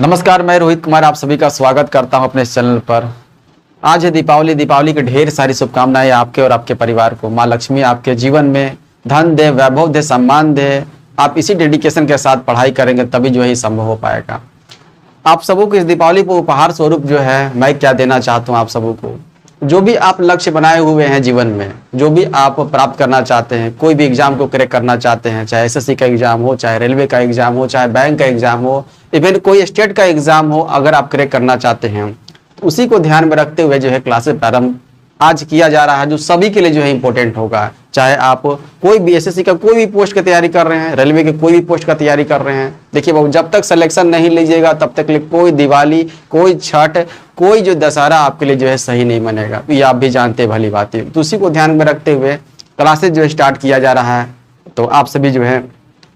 नमस्कार, मैं रोहित कुमार आप सभी का स्वागत करता हूं अपने इस चैनल पर। आज है दीपावली। दीपावली की ढेर सारी शुभकामनाएं आपके और आपके परिवार को। माँ लक्ष्मी आपके जीवन में धन दे, वैभव दे, सम्मान दे। आप इसी डेडिकेशन के साथ पढ़ाई करेंगे तभी जो है संभव हो पाएगा। आप सबों को इस दीपावली को उपहार स्वरूप जो है मैं क्या देना चाहता हूँ आप सबों को। जो भी आप लक्ष्य बनाए हुए हैं जीवन में, जो भी आप प्राप्त करना चाहते हैं, कोई भी एग्जाम को क्रैक करना चाहते हैं, चाहे एसएससी का एग्जाम हो, चाहे रेलवे का एग्जाम हो, चाहे बैंक का एग्जाम हो, इवन कोई स्टेट का एग्जाम हो, अगर आप क्रैक करना चाहते हैं तो उसी को ध्यान में रखते हुए जो है क्लासेस प्रारंभ आज किया जा रहा है, जो सभी के लिए जो है इंपॉर्टेंट होगा। चाहे आप कोई भी एसएससी का कोई भी पोस्ट की तैयारी कर रहे हैं, रेलवे के कोई भी पोस्ट का तैयारी कर रहे हैं, देखिए बाबू, जब तक सिलेक्शन नहीं लीजिएगा तब तक कोई दिवाली, कोई छठ, कोई जो दशहरा आपके लिए जो है सही नहीं बनेगा। ये आप भी जानते हैं भली बात है। तो उसी को ध्यान में रखते हुए क्लासेज जो स्टार्ट किया जा रहा है। तो आप सभी जो है,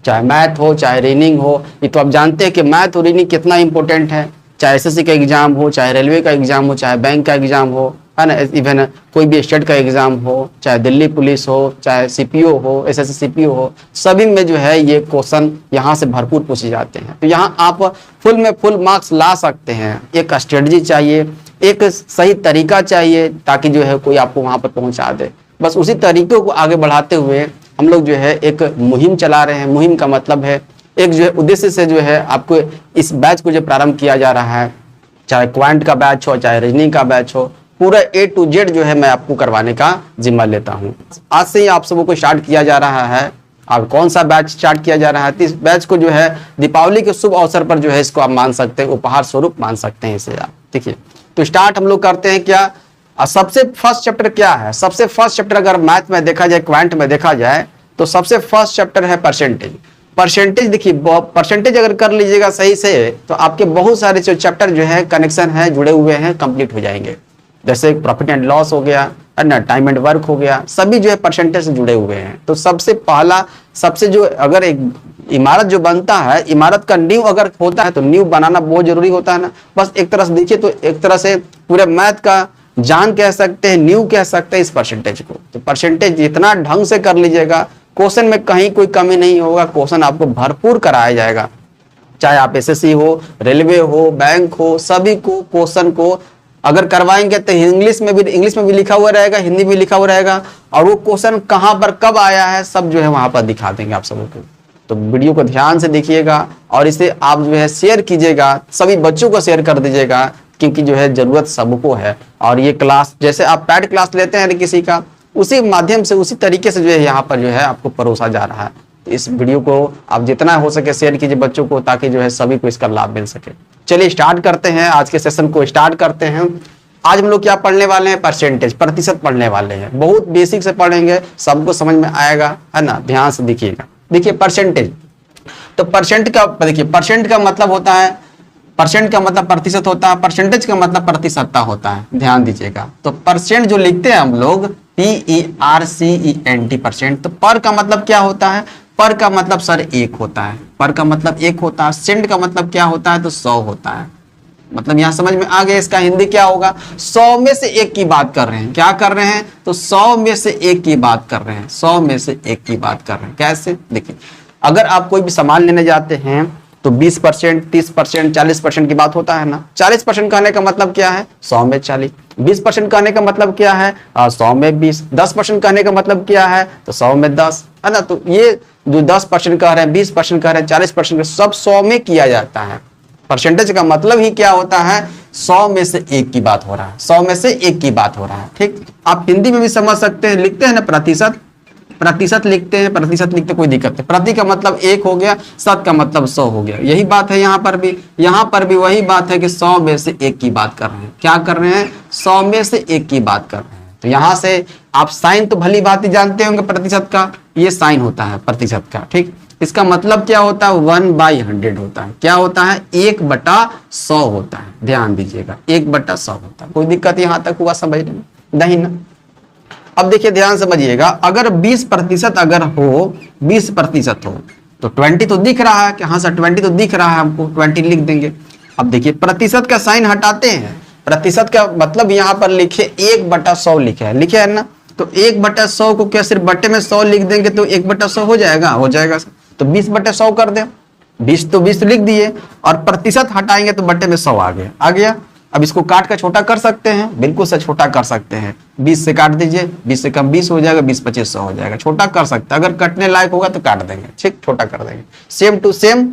चाहे मैथ हो, चाहे रीडिंग हो, ये तो आप जानते हैं कि मैथ और रीडिंग कितना इंपॉर्टेंट है। चाहे एसएससी का एग्जाम हो, चाहे रेलवे का एग्जाम हो, चाहे बैंक का एग्जाम हो, है ना, इवन कोई भी स्टेट का एग्जाम हो, चाहे दिल्ली पुलिस हो, चाहे सीपीओ हो, एसएससी सीपीओ हो, सभी में जो है ये क्वेश्चन यहाँ से भरपूर पूछे जाते हैं। तो यहाँ आप फुल में फुल मार्क्स ला सकते हैं। एक स्ट्रेटजी चाहिए, एक सही तरीका चाहिए ताकि जो है कोई आपको वहाँ पर पहुँचा दे। बस उसी तरीके को आगे बढ़ाते हुए हम लोग जो है एक मुहिम चला रहे हैं। मुहिम का मतलब है एक जो है उद्देश्य से जो है आपको इस बैच को जो प्रारंभ किया जा रहा है, चाहे क्वांट का बैच हो, चाहे रीजनिंग का बैच हो, पूरा A to Z जो है मैं आपको करवाने का जिम्मा लेता हूँ। आज से ही आप सबों को स्टार्ट किया जा रहा है। अब कौन सा बैच स्टार्ट किया जा रहा है, तो इस बैच को जो है दीपावली के शुभ अवसर पर जो है इसको आप मान सकते हैं, उपहार स्वरूप मान सकते हैं इसे आप। देखिए, तो स्टार्ट हम लोग करते हैं क्या। सबसे फर्स्ट चैप्टर क्या है? सबसे फर्स्ट चैप्टर अगर मैथ में देखा जाए, क्वांट में देखा जाए, तो सबसे फर्स्ट चैप्टर है परसेंटेज। परसेंटेज देखिए, परसेंटेज अगर कर लीजिएगा सही से तो आपके बहुत सारे जो चैप्टर जो है कनेक्शन है, जुड़े हुए हैं, कंप्लीट हो जाएंगे। जैसे प्रॉफिट एंड लॉस हो गया, है ना, टाइम एंड वर्क हो गया, सभी जो है परसेंटेज से जुड़े हुए हैं। तो सबसे पहला, सबसे जो अगर एक इमारत जो बनता है, इमारत का नींव अगर होता है तो नींव बनाना बहुत जरूरी होता है ना। बस एक तरह से देखिए तो एक तरह से पूरे मैथ का जान कह सकते हैं, नींव कह सकते हैं इस परसेंटेज को। तो परसेंटेज जितना ढंग से कर लीजिएगा, क्वेश्चन में कहीं कोई कमी नहीं होगा, क्वेश्चन आपको भरपूर कराया जाएगा। चाहे आप एसएससी हो, रेलवे हो, बैंक हो, सभी को क्वेश्चन को अगर करवाएंगे तो इंग्लिश में भी लिखा हुआ रहेगा, हिंदी में लिखा हुआ रहेगा, और वो क्वेश्चन कहाँ पर कब आया है सब जो है वहां पर दिखा देंगे आप सबको। तो वीडियो को ध्यान से देखिएगा और इसे आप जो है शेयर कीजिएगा, सभी बच्चों को शेयर कर दीजिएगा, क्योंकि जो है जरूरत सबको है। और ये क्लास जैसे आप पैड क्लास लेते हैं किसी का, उसी माध्यम से, उसी तरीके से जो है यहाँ पर जो है आपको परोसा जा रहा है। तो इस वीडियो को आप जितना हो सके शेयर कीजिए बच्चों को, ताकि जो है सभी को इसका लाभ मिल सके। चलिए स्टार्ट करते हैं, आज के सेशन को स्टार्ट करते हैं। आज हम लोग क्या पढ़ने वाले हैं? परसेंटेज, प्रतिशत पढ़ने वाले हैं। बहुत बेसिक से पढ़ेंगे, सबको समझ में आएगा, है ना। ध्यान से देखिएगा। देखिए परसेंटेज, तो परसेंट का देखिए, परसेंट का मतलब होता है, परसेंट का मतलब प्रतिशत होता है, परसेंटेज का मतलब प्रतिशतता होता है। ध्यान दीजिएगा। तो परसेंट जो लिखते हैं हम लोग PERCENT, परसेंट। तो पर का मतलब क्या होता है? पर का मतलब सर एक होता है, पर का मतलब एक होता है। सेंट का मतलब क्या होता है? तो 100 होता है। मतलब यहां समझ में आ गया, इसका हिंदी क्या होगा? 100 में से एक की बात कर रहे हैं। क्या कर रहे हैं? तो 100 में से एक की बात कर रहे हैं, 100 में से एक की बात कर रहे हैं। कैसे? देखिए, अगर आप कोई भी सामान लेने जाते हैं तो 20%, 30%, 40% की बात होता है ना। 40% कहने का मतलब क्या है? 100 में 40। 20% कहने का मतलब क्या है? 100 में 20। 10% कहने का मतलब क्या है? तो 100 में 10, है ना। तो ये जो 10% कह रहे हैं, 20% कह रहे हैं, 40% सब 100 में किया जाता है। परसेंटेज का मतलब ही क्या होता है? 100 में से एक की बात हो रहा है, 100 में से एक की बात हो रहा है। ठीक, आप हिंदी में भी समझ सकते हैं, लिखते हैं ना प्रतिशत, प्रतिशत लिखते हैं, प्रतिशत लिखते कोई दिक्कत नहीं। प्रति का मतलब एक हो गया, शत का मतलब 100 हो गया। यही बात है यहाँ पर भी, यहाँ पर भी वही बात है कि 100 में से एक की बात कर रहे हैं। क्या कर रहे हैं? 100 में से एक की बात कर रहे हैं। तो यहाँ से आप साइन तो भली बात ही जानते होंगे प्रतिशत का, ये साइन होता है प्रतिशत का। ठीक, इसका मतलब क्या होता है? 1/100 होता है। क्या होता है? 1/100 होता है। ध्यान दीजिएगा, 1/100 होता है। कोई दिक्कत यहाँ तक हुआ समझने में? नहीं ना। अब देखिए ध्यान समझिएगा, अगर 20% अगर हो, 20% हो तो 20 तो दिख रहा है कि हाँ सर 20 तो दिख रहा है, हमको 20 लिख देंगे। अब देखिए प्रतिशत का साइन हटाते हैं, प्रतिशत का मतलब यहाँ पर लिखे 1/100 लिखे है ना। तो 1/100 को क्या सिर्फ बट्टे में 100 लिख देंगे तो 1/100 हो जाएगा? हो जाएगा। तो 20/100 कर दे, 20 तो 20 लिख दिए, और प्रतिशत हटाएंगे तो बट्टे में 100 आ गया। अब इसको काट कर छोटा कर सकते हैं, बिल्कुल से छोटा कर सकते हैं। 20 से काट दीजिए, 20 से कम 20 हो जाएगा, 20 25 100 हो जाएगा। छोटा कर सकते हैं, अगर कटने लायक होगा तो काट देंगे, ठीक, छोटा कर देंगे सेम टू सेम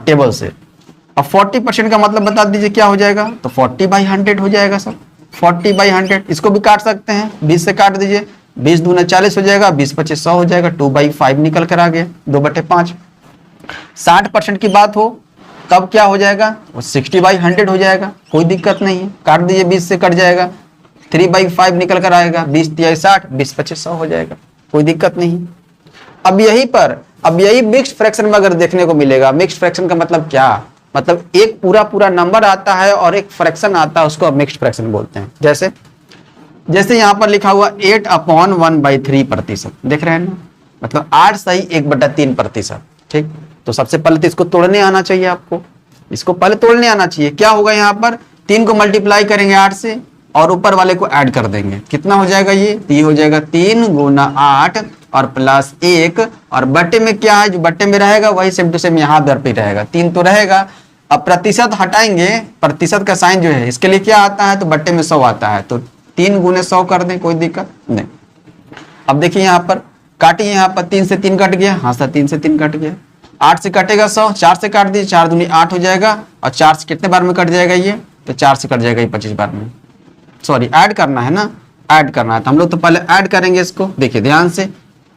टेबल से। अब 40% का मतलब बता दीजिए क्या हो जाएगा, तो 40/100 हो जाएगा सर, 40/100। इसको भी काट सकते हैं, 20 से काट दीजिए, 20 दूना 40 हो जाएगा, 20 25 100 हो जाएगा, 2/5 निकल कर आ गया, 2/5। 60% की बात हो तब क्या हो जाएगा, वो 60/100 हो जाएगा, कोई दिक्कत नहीं है, काट दीजिए, 20 से कट जाएगा, 3/5 निकल कर आएगा, 20 × 60, 20 25 100 हो जाएगा, कोई दिक्कत नहीं। अब यही मिक्स्ड फ्रैक्शन में अगर देखने को मिलेगा। मिक्स्ड फ्रैक्शन का मतलब क्या, मतलब एक पूरा नंबर आता है और एक फ्रैक्शन आता है, उसको मिक्स्ड फ्रैक्शन बोलते हैं। जैसे यहां पर लिखा हुआ 8/1/3%, देख रहे हैं ना, मतलब 8 सही 1/3%, ठीक। तो सबसे पहले तो इसको तोड़ने आना चाहिए, आपको इसको पहले तोड़ने आना चाहिए। क्या होगा, यहाँ पर 3 को मल्टीप्लाई करेंगे 8 से और ऊपर वाले को ऐड कर देंगे, कितना हो जाएगा, ये हो जाएगा 3 × 8 और प्लस 1, और बट्टे में क्या है, जो बट्टे में रहेगा वही सेम टू सेम यहाँ पर भी रहेगा, 3 तो रहेगा। अब प्रतिशत हटाएंगे, प्रतिशत का साइन जो है इसके लिए क्या आता है, तो बट्टे में 100 आता है, तो 3 × 100 कर दें, कोई दिक्कत नहीं। अब देखिए यहाँ पर काटिए, यहाँ पर 3 से 3 कट गया, हाँ सर 3 से 3 कट गया, 8 से कटेगा 100, 4 से काट दीजिए, 4 दूनी 8 हो जाएगा, और 4 से कितने बार में कट जाएगा ये, तो 4 से कट जाएगा ये 25 बार में। सॉरी, ऐड करना है ना, ऐड करना है, तो हम लोग तो पहले ऐड करेंगे इसको, देखिए ध्यान से,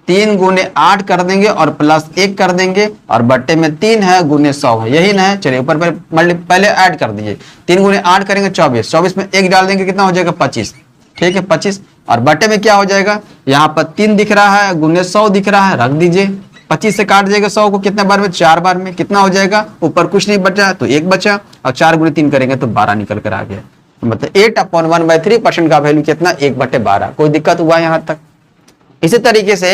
3 × 8 कर देंगे और प्लस 1 कर देंगे, और बट्टे में 3 है, गुने 100 है, यही ना है। चलिए ऊपर पहले ऐड कर दीजिए, 3 × 8 करेंगे 24, 24 में 1 डाल देंगे, कितना हो जाएगा 25, ठीक है 25, और बट्टे में क्या हो जाएगा, यहाँ पर 3 दिख रहा है, गुने 100 दिख रहा है, रख दीजिए, 25 से काट जाएगा 100 को कितने बार में, 4 बार में, कितना हो जाएगा, ऊपर कुछ नहीं बचा तो 1 बचा, और 4 × 3 करेंगे तो 12 निकल कर आ गया। मतलब 8/1/3% का वैल्यू कितना, 1/12। कोई दिक्कत हुआ यहाँ तक। इसी तरीके से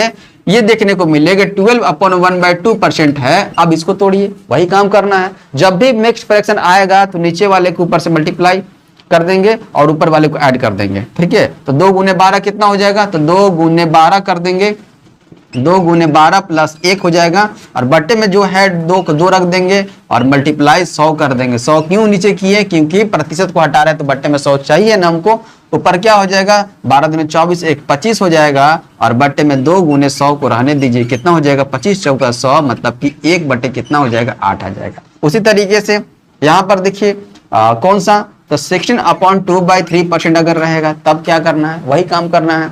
ये देखने को मिलेगा 12/1/2% है। अब इसको तोड़िए, वही काम करना है। जब भी मिक्स्ड फ्रैक्शन आएगा तो नीचे वाले को ऊपर से मल्टीप्लाई कर देंगे और ऊपर वाले को ऐड कर देंगे, ठीक है। तो 2 × 12 कितना हो जाएगा, तो 2 × 12 कर देंगे, 2 × 12 प्लस 1 हो जाएगा, और बट्टे में जो है 2 को 2 रख देंगे और मल्टीप्लाई 100 कर देंगे। 100 क्यों नीचे किए, क्योंकि प्रतिशत को हटा रहे हैं तो बट्टे में 100 चाहिए ना हमको। ऊपर क्या हो जाएगा, 12 दूनी 24, 1 25 हो जाएगा, और बट्टे में 2 × 100 को रहने दीजिए, कितना हो जाएगा 25 × 4 100, मतलब कि 1 बट्टे कितना हो जाएगा, 8 आ जाएगा। उसी तरीके से यहाँ पर देखिए कौन सा, तो 16/2/3% अगर रहेगा तब क्या करना है, वही काम करना है।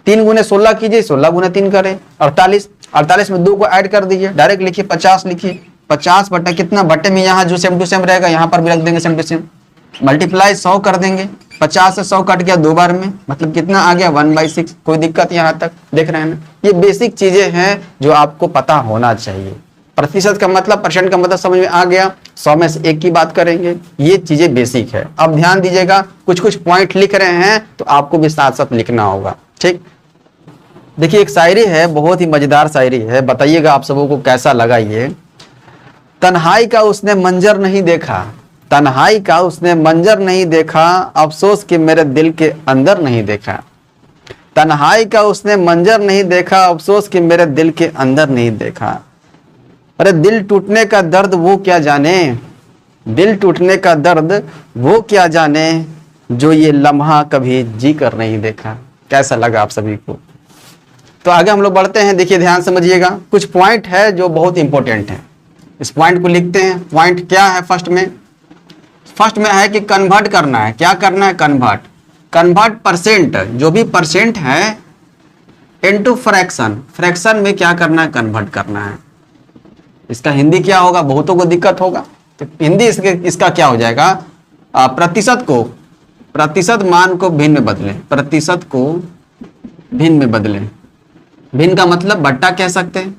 3 × 16 कीजिए, 16 × 3 करें 48, 48 में 2 को ऐड कर दीजिए, डायरेक्ट लिखिए 50 लिखिए, 50 बट्टा कितना, बट्टे में यहाँ जो सेम टू सेम रहेगा यहाँ पर भी रख देंगे सेम टू सेम, मल्टीप्लाई 100 कर देंगे, 50 से 100 कट गया 2 बार में, मतलब कितना आ गया 1/6। कोई दिक्कत यहाँ तक, देख रहे हैं ना, ये बेसिक चीजें हैं जो आपको पता होना चाहिए। प्रतिशत का मतलब, परसेंट का मतलब समझ में आ गया। 100 में से 1 की बात करेंगे, ये चीजें बेसिक है। अब ध्यान दीजिएगा, कुछ पॉइंट लिख रहे हैं तो आपको भी साथ साथ लिखना होगा, ठीक। देखिए एक शायरी है, बहुत ही मजेदार शायरी है, बताइएगा आप सबों को कैसा लगा ये। तन्हाई का उसने मंजर नहीं देखा, तन्हाई का उसने मंजर नहीं देखा, अफसोस कि मेरे दिल के अंदर नहीं देखा। तन्हाई का उसने मंजर नहीं देखा, अफसोस कि मेरे दिल के अंदर नहीं देखा। अरे दिल टूटने का दर्द वो क्या जाने, दिल टूटने का दर्द वो क्या जाने, जो ये लम्हा कभी जी कर नहीं देखा। कैसा लगा आप सभी को। तो आगे हम लोग बढ़ते हैं। देखिए ध्यान समझिएगा, कुछ पॉइंट है जो बहुत इंपॉर्टेंट है, इस पॉइंट को लिखते हैं। पॉइंट क्या है, फर्स्ट में है कि कन्वर्ट करना है। क्या करना है, कन्वर्ट परसेंट, जो भी परसेंट है, इनटू फ्रैक्शन। फ्रैक्शन में क्या करना है, कन्वर्ट करना है। इसका हिंदी क्या होगा, बहुतों को दिक्कत होगा, तो हिंदी इसका क्या हो जाएगा, प्रतिशत मान को भिन्न में बदलें, प्रतिशत को भिन्न में बदलें। भिन्न का मतलब बट्टा कह सकते हैं,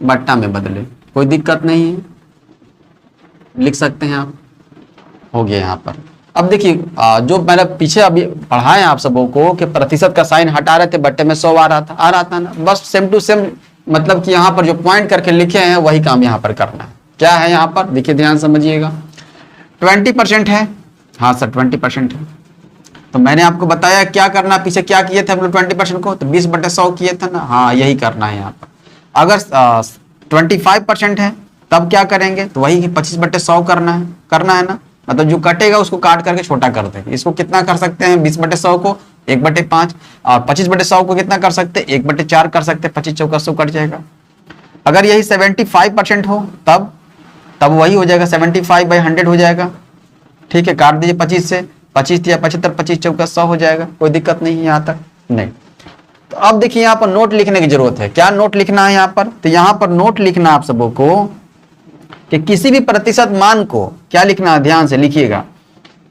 बट्टा में बदले, कोई दिक्कत नहीं है, लिख सकते हैं आप। हो गया यहाँ पर। अब देखिए जो मैंने पीछे अभी पढ़ाए आप सबों को कि प्रतिशत का साइन हटा रहे थे, बट्टे में 100 आ रहा था ना, बस सेम टू सेम, मतलब कि यहाँ पर जो पॉइंट करके लिखे हैं वही काम यहाँ पर करना है। क्या है यहाँ पर, देखिए ध्यान समझिएगा। 20% है, हाँ सर 20% है, तो मैंने आपको बताया क्या करना, पीछे क्या किए थे हम लोग 20% को, तो 20/100 किए थे ना, हाँ यही करना है यहाँ पर। अगर 25% है तब क्या करेंगे, तो वही 25/100 करना है ना, मतलब जो कटेगा उसको काट करके छोटा कर देंगे। इसको कितना कर सकते हैं, 20/100 को 1/5, और 25/100 को कितना कर सकते हैं, 1/4 कर सकते हैं। 25 चौका 100 कट जाएगा। अगर यही 75% हो तब वही हो जाएगा, 75/100 हो जाएगा। ठीक है, काट दीजिए 25 से, 25 दिया 75, 25 चौका 100 हो जाएगा। कोई दिक्कत नहीं है यहाँ तक, नहीं। तो अब देखिए यहाँ पर नोट लिखने की जरूरत है। क्या नोट लिखना है यहाँ पर, तो यहाँ पर नोट लिखना आप सबों को कि किसी भी प्रतिशत मान को क्या लिखना है, ध्यान से लिखिएगा,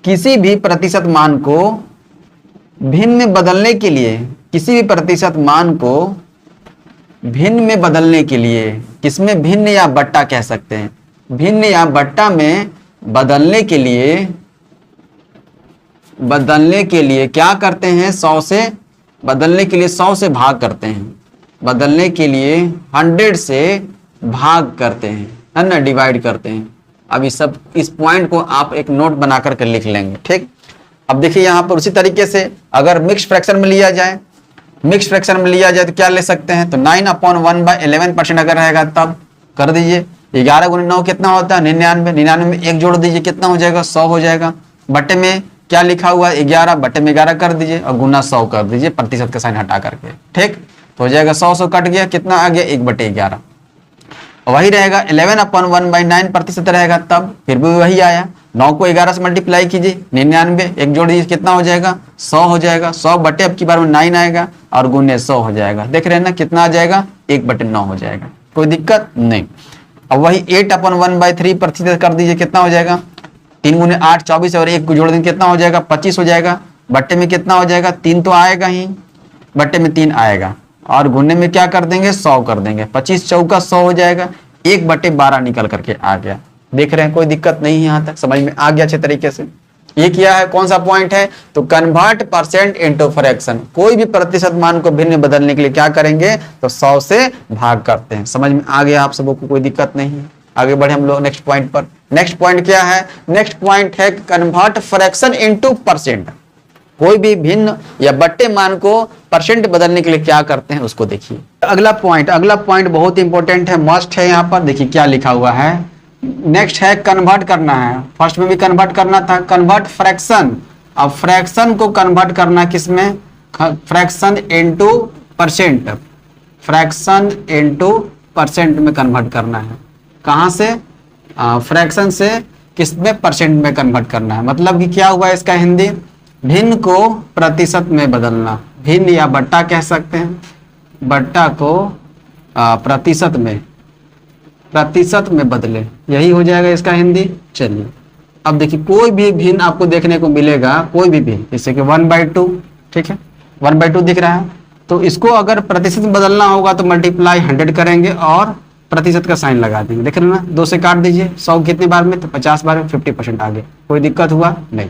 किसी भी प्रतिशत मान को भिन्न में बदलने के लिए, किसी भी प्रतिशत मान को भिन्न में बदलने के लिए, किसमें भिन्न या बट्टा कह सकते हैं, भिन्न या बट्टा में बदलने के लिए क्या करते हैं, 100 से बदलने के लिए 100 से भाग करते हैं, बदलने के लिए 100 से भाग करते हैं, है ना, डिवाइड करते हैं। अब इस पॉइंट को आप एक नोट बना करके लिख लेंगे। ठीक, अब देखिए यहाँ पर उसी तरीके से अगर मिक्स फ्रैक्शन में लिया जाए, तो क्या ले सकते हैं, तो 9/1/11% अगर रहेगा तब कर दीजिए। 11 × 9 कितना होता है, 99। 99 में 1 जोड़ दीजिए, कितना हो जाएगा, 100 हो जाएगा। बट्टे में क्या लिखा हुआ है, 11, बट्टे में 11 कर दीजिए और गुना 100 कर दीजिए, प्रतिशत का साइन हटा करके। ठीक, तो हो जाएगा 100 कट गया, कितना आ गया, 1/11। वही रहेगा 11/1/9 प्रतिशत रहेगा, तब फिर भी वही आया। 9 को 11 से मल्टीप्लाई कीजिए, 99, 1 जोड़ दीजिए, कितना हो जाएगा, 100 हो जाएगा। 100 बटे अब की बार में 9 आएगा और गुने 100 हो जाएगा। देख रहे हैं ना, कितना आ जाएगा, 1/9 हो जाएगा। कोई दिक्कत नहीं। अब वही 8/1/3 प्रतिशत कर दीजिए, कितना हो जाएगा, 3 × 8 24 और 1 को जोड़ देंगे, कितना हो जाएगा, 25 हो जाएगा। बट्टे में कितना हो जाएगा, 3 तो आएगा ही, बट्टे में 3 आएगा और गुने में क्या कर देंगे, 100 कर देंगे। 25 चौका 100 हो जाएगा, 1/12 निकल करके आ गया। देख रहे हैं, कोई दिक्कत नहीं है, यहाँ तक समझ में आ गया अच्छे तरीके से। ये क्या है, कौन सा पॉइंट है, तो कन्वर्ट परसेंट इनटू फ्रैक्शन। कोई भी प्रतिशत मान को भिन्न बदलने के लिए क्या करेंगे, तो 100 से भाग करते हैं। समझ में आ गया आप सबको, कोई दिक्कत नहीं है। आगे बढ़े हम लोग नेक्स्ट पॉइंट पर। नेक्स्ट पॉइंट क्या है, नेक्स्ट पॉइंट है कन्वर्ट फ्रैक्शन इनटू परसेंट। कोई भी भिन्न या बट्टे मान को परसेंट बदलने के लिए क्या करते हैं, उसको देखिए। अगला पॉइंट बहुत इंपॉर्टेंट है, मस्ट है। यहाँ पर देखिए क्या लिखा हुआ है, नेक्स्ट है कन्वर्ट करना है। फर्स्ट में भी कन्वर्ट करना था, कन्वर्ट फ्रैक्शन। अब फ्रैक्शन को कन्वर्ट करना किसमें, fraction into percent, fraction into percent में कन्वर्ट करना है। कहाँ से, फ्रैक्शन से किसमें, परसेंट में कन्वर्ट करना है। मतलब कि क्या हुआ इसका हिंदी, भिन्न को प्रतिशत में बदलना, भिन्न या बट्टा कह सकते हैं, बट्टा को प्रतिशत में बदले, यही हो जाएगा इसका हिंदी। चलिए अब देखिए, कोई भी भिन्न आपको देखने को मिलेगा, कोई भी भिन्न, जैसे कि 1/2, ठीक है, 1/2 दिख रहा है, तो इसको अगर प्रतिशत में बदलना होगा तो मल्टीप्लाई 100 करेंगे और प्रतिशत का साइन लगा देंगे। देख रहे ना, 2 से काट दीजिए, 100 कितने बार में, तो 50 बार में, 50% आ गया। कोई दिक्कत हुआ नहीं।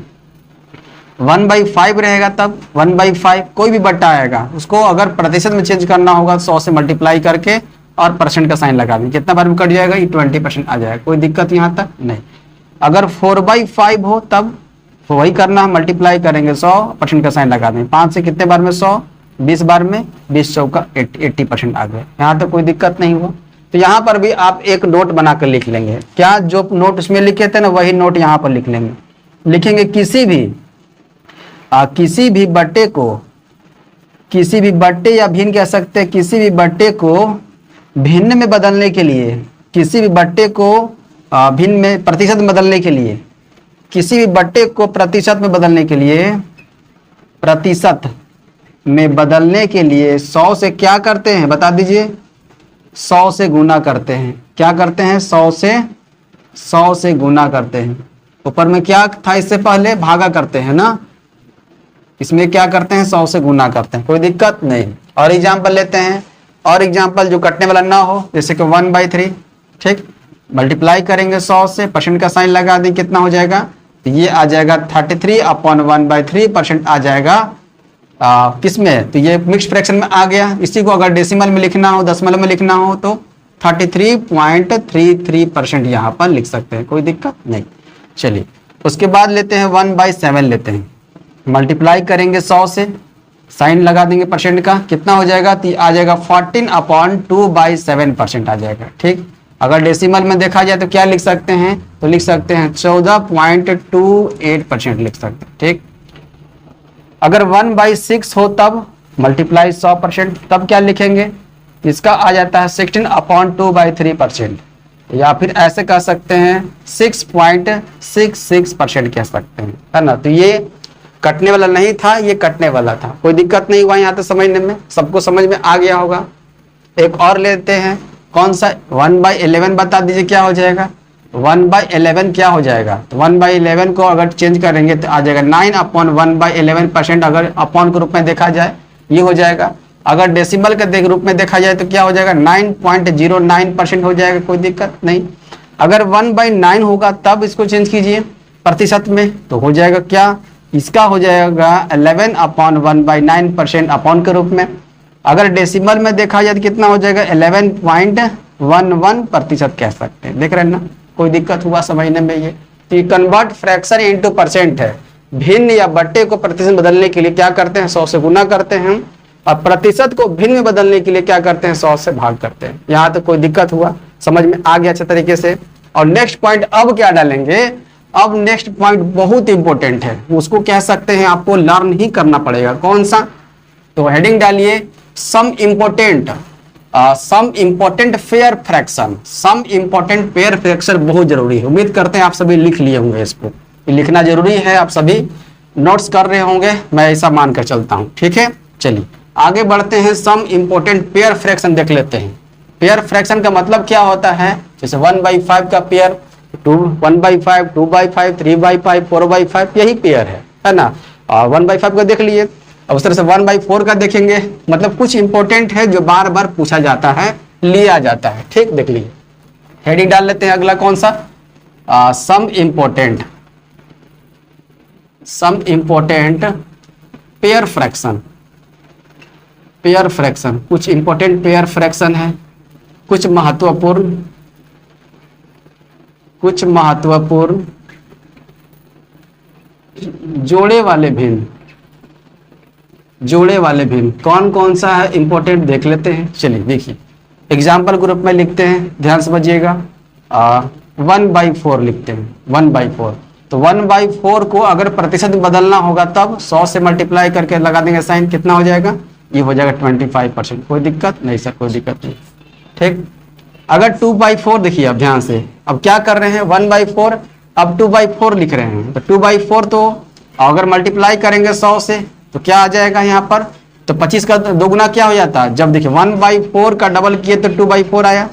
1/5 रहेगा, तब 1/5 कोई भी बट्टा आएगा, उसको अगर प्रतिशत में चेंज करना होगा 100 से मल्टीप्लाई करके और परसेंट का साइन लगा देंगे, कितना बार में कट जाएगा, ये 20% आ जाएगा। कोई दिक्कत यहाँ तक नहीं। अगर 4/5 हो तब वही करना, मल्टीप्लाई करेंगे 100%, का साइन लगा देंगे। 5 से कितने बार में, 100, 20 बार में, 20 चौका 80% आ गए। यहाँ तक कोई दिक्कत नहीं हुआ। तो यहाँ पर भी आप एक नोट बनाकर लिख लेंगे। क्या, जो नोट उसमें लिखे थे ना, वही नोट यहाँ पर लिख लेंगे। लिखेंगे किसी भी बट्टे को, किसी भी बट्टे या भिन्न कह सकते हैं, किसी भी बट्टे को भिन्न में बदलने के लिए, किसी भी बट्टे को भिन्न में प्रतिशत में बदलने के लिए, किसी भी बट्टे को प्रतिशत में बदलने के लिए, प्रतिशत में बदलने के लिए 100 से क्या करते हैं, बता दीजिए, 100 से गुना करते हैं। क्या करते हैं, 100 से गुना करते हैं। ऊपर में क्या था इससे पहले, भागा करते हैं ना, इसमें क्या करते हैं, 100 से गुना करते हैं। कोई दिक्कत नहीं। और एग्जाम्पल लेते हैं, और एग्जाम्पल जो कटने वाला ना हो, जैसे कि 1/3, ठीक, मल्टीप्लाई करेंगे 100 से, परसेंट का साइन लगा दें, कितना हो जाएगा, तो ये आ जाएगा 33/1/3% आ जाएगा। किस में, तो ये मिक्स फ्रैक्शन में आ गया। इसी को अगर डेसिमल में लिखना हो, दशमलव में लिखना हो, तो 33.33% यहाँ पर लिख सकते हैं। कोई दिक्कत नहीं। चलिए उसके बाद लेते हैं 1/7 लेते हैं, मल्टीप्लाई करेंगे 100 से, साइन लगा देंगे परसेंट का, कितना हो जाएगा, तो आ जाएगा 14/2/7% आ जाएगा। ठीक, अगर डेसिमल में देखा जाए तो क्या लिख सकते हैं, तो लिख सकते हैं 14.28% लिख सकते हैं। ठीक, अगर 1/6 हो तब मल्टीप्लाई 100%, तब क्या लिखेंगे, इसका आ जाता है 16/2/3%, या फिर ऐसे कह सकते हैं 6.66% कह सकते हैं, है ना। तो ये कटने वाला नहीं था, ये कटने वाला था, कोई दिक्कत नहीं हुआ यहाँ तो समझने में, सबको समझ में आ गया होगा। एक और लेते हैं, कौन सा, 1/11 बता दीजिए क्या हो जाएगा, 1/11 क्या हो जाएगा, तो 1/11 को अगर चेंज करेंगे तो आ जाएगा 9/1/11%, अगर अपॉन के रूप में देखा जाए ये हो जाएगा। अगर डेसिमल के रूप में देखा जाए तो क्या हो जाएगा, 9.09% हो जाएगा, कोई दिक्कत नहीं। अगर 1/9 होगा तब इसको चेंज कीजिए प्रतिशत में, तो हो जाएगा क्या, इसका हो जाएगा 11/1/9% अपॉन के रूप में। अगर डेसिमल में देखा जाए तो कितना हो जाएगा, 11.11% कह सकते हैं, देख रहे हैं ना, कोई दिक्कत हुआ समझने में। ये तो ये कन्वर्ट फ्रैक्शन इनटू परसेंट है, भिन्न या बट्टे को प्रतिशत बदलने के लिए क्या करते हैं, 100 से गुना करते हैं, और प्रतिशत को भिन्न में बदलने के लिए क्या करते हैं, 100 से भाग करते हैं। यहाँ तो कोई दिक्कत हुआ, समझ में आ गया अच्छे तरीके से। और नेक्स्ट पॉइंट अब क्या डालेंगे, अब नेक्स्ट पॉइंट बहुत इंपॉर्टेंट है, उसको कह सकते हैं आपको लर्न ही करना पड़ेगा। कौन सा, तो हेडिंग डालिए some important fair fraction. Some important fair fraction बहुत जरूरी है, उम्मीद करते हैं आप सभी लिख लिए होंगे, इसको लिखना जरूरी है, आप सभी नोट्स कर रहे होंगे, मैं ऐसा मानकर चलता हूं। ठीक है, चलिए आगे बढ़ते हैं, सम इम्पोर्टेंट पेयर फ्रैक्शन देख लेते हैं। पेयर फ्रैक्शन का मतलब क्या होता है, जैसे 1/5 का पेयर, 1/5, 2/5, 3/5, 4/5, यही पेयर है ना। 1/5 का देख लिए, अब उस तरह से 1/4 का देखेंगे, मतलब कुछ इंपॉर्टेंट है जो बार बार पूछा जाता है, लिया जाता है। ठीक, देख लीजिए, हेडिंग डाल लेते हैं अगला कौन सा, some important pair fraction. Pair fraction, कुछ इंपॉर्टेंट पेयर फ्रैक्शन है, कुछ महत्वपूर्ण जोड़े वाले भिन्न कौन कौन सा है इंपॉर्टेंट देख लेते हैं। चलिए देखिए, एग्जाम्पल ग्रुप में लिखते हैं, ध्यान समझिएगा, 1/4 लिखते हैं, 1/4। तो 1/4 को अगर प्रतिशत बदलना होगा तब 100 से मल्टीप्लाई करके लगा देंगे साइन, कितना हो जाएगा, ये हो जाएगा 25%। कोई दिक्कत नहीं सर, कोई दिक्कत नहीं। ठीक, अगर 2/4 देखिए, अब ध्यान से, अब क्या कर रहे हैं, 1/4 अब 2/4 लिख रहे हैं, तो 2/4 तो अगर मल्टीप्लाई करेंगे 100 से तो क्या आ जाएगा यहाँ पर, तो 25 का दोगुना क्या हो जाता है, जब देखिए 1/4 का डबल किए तो 2/4 आया,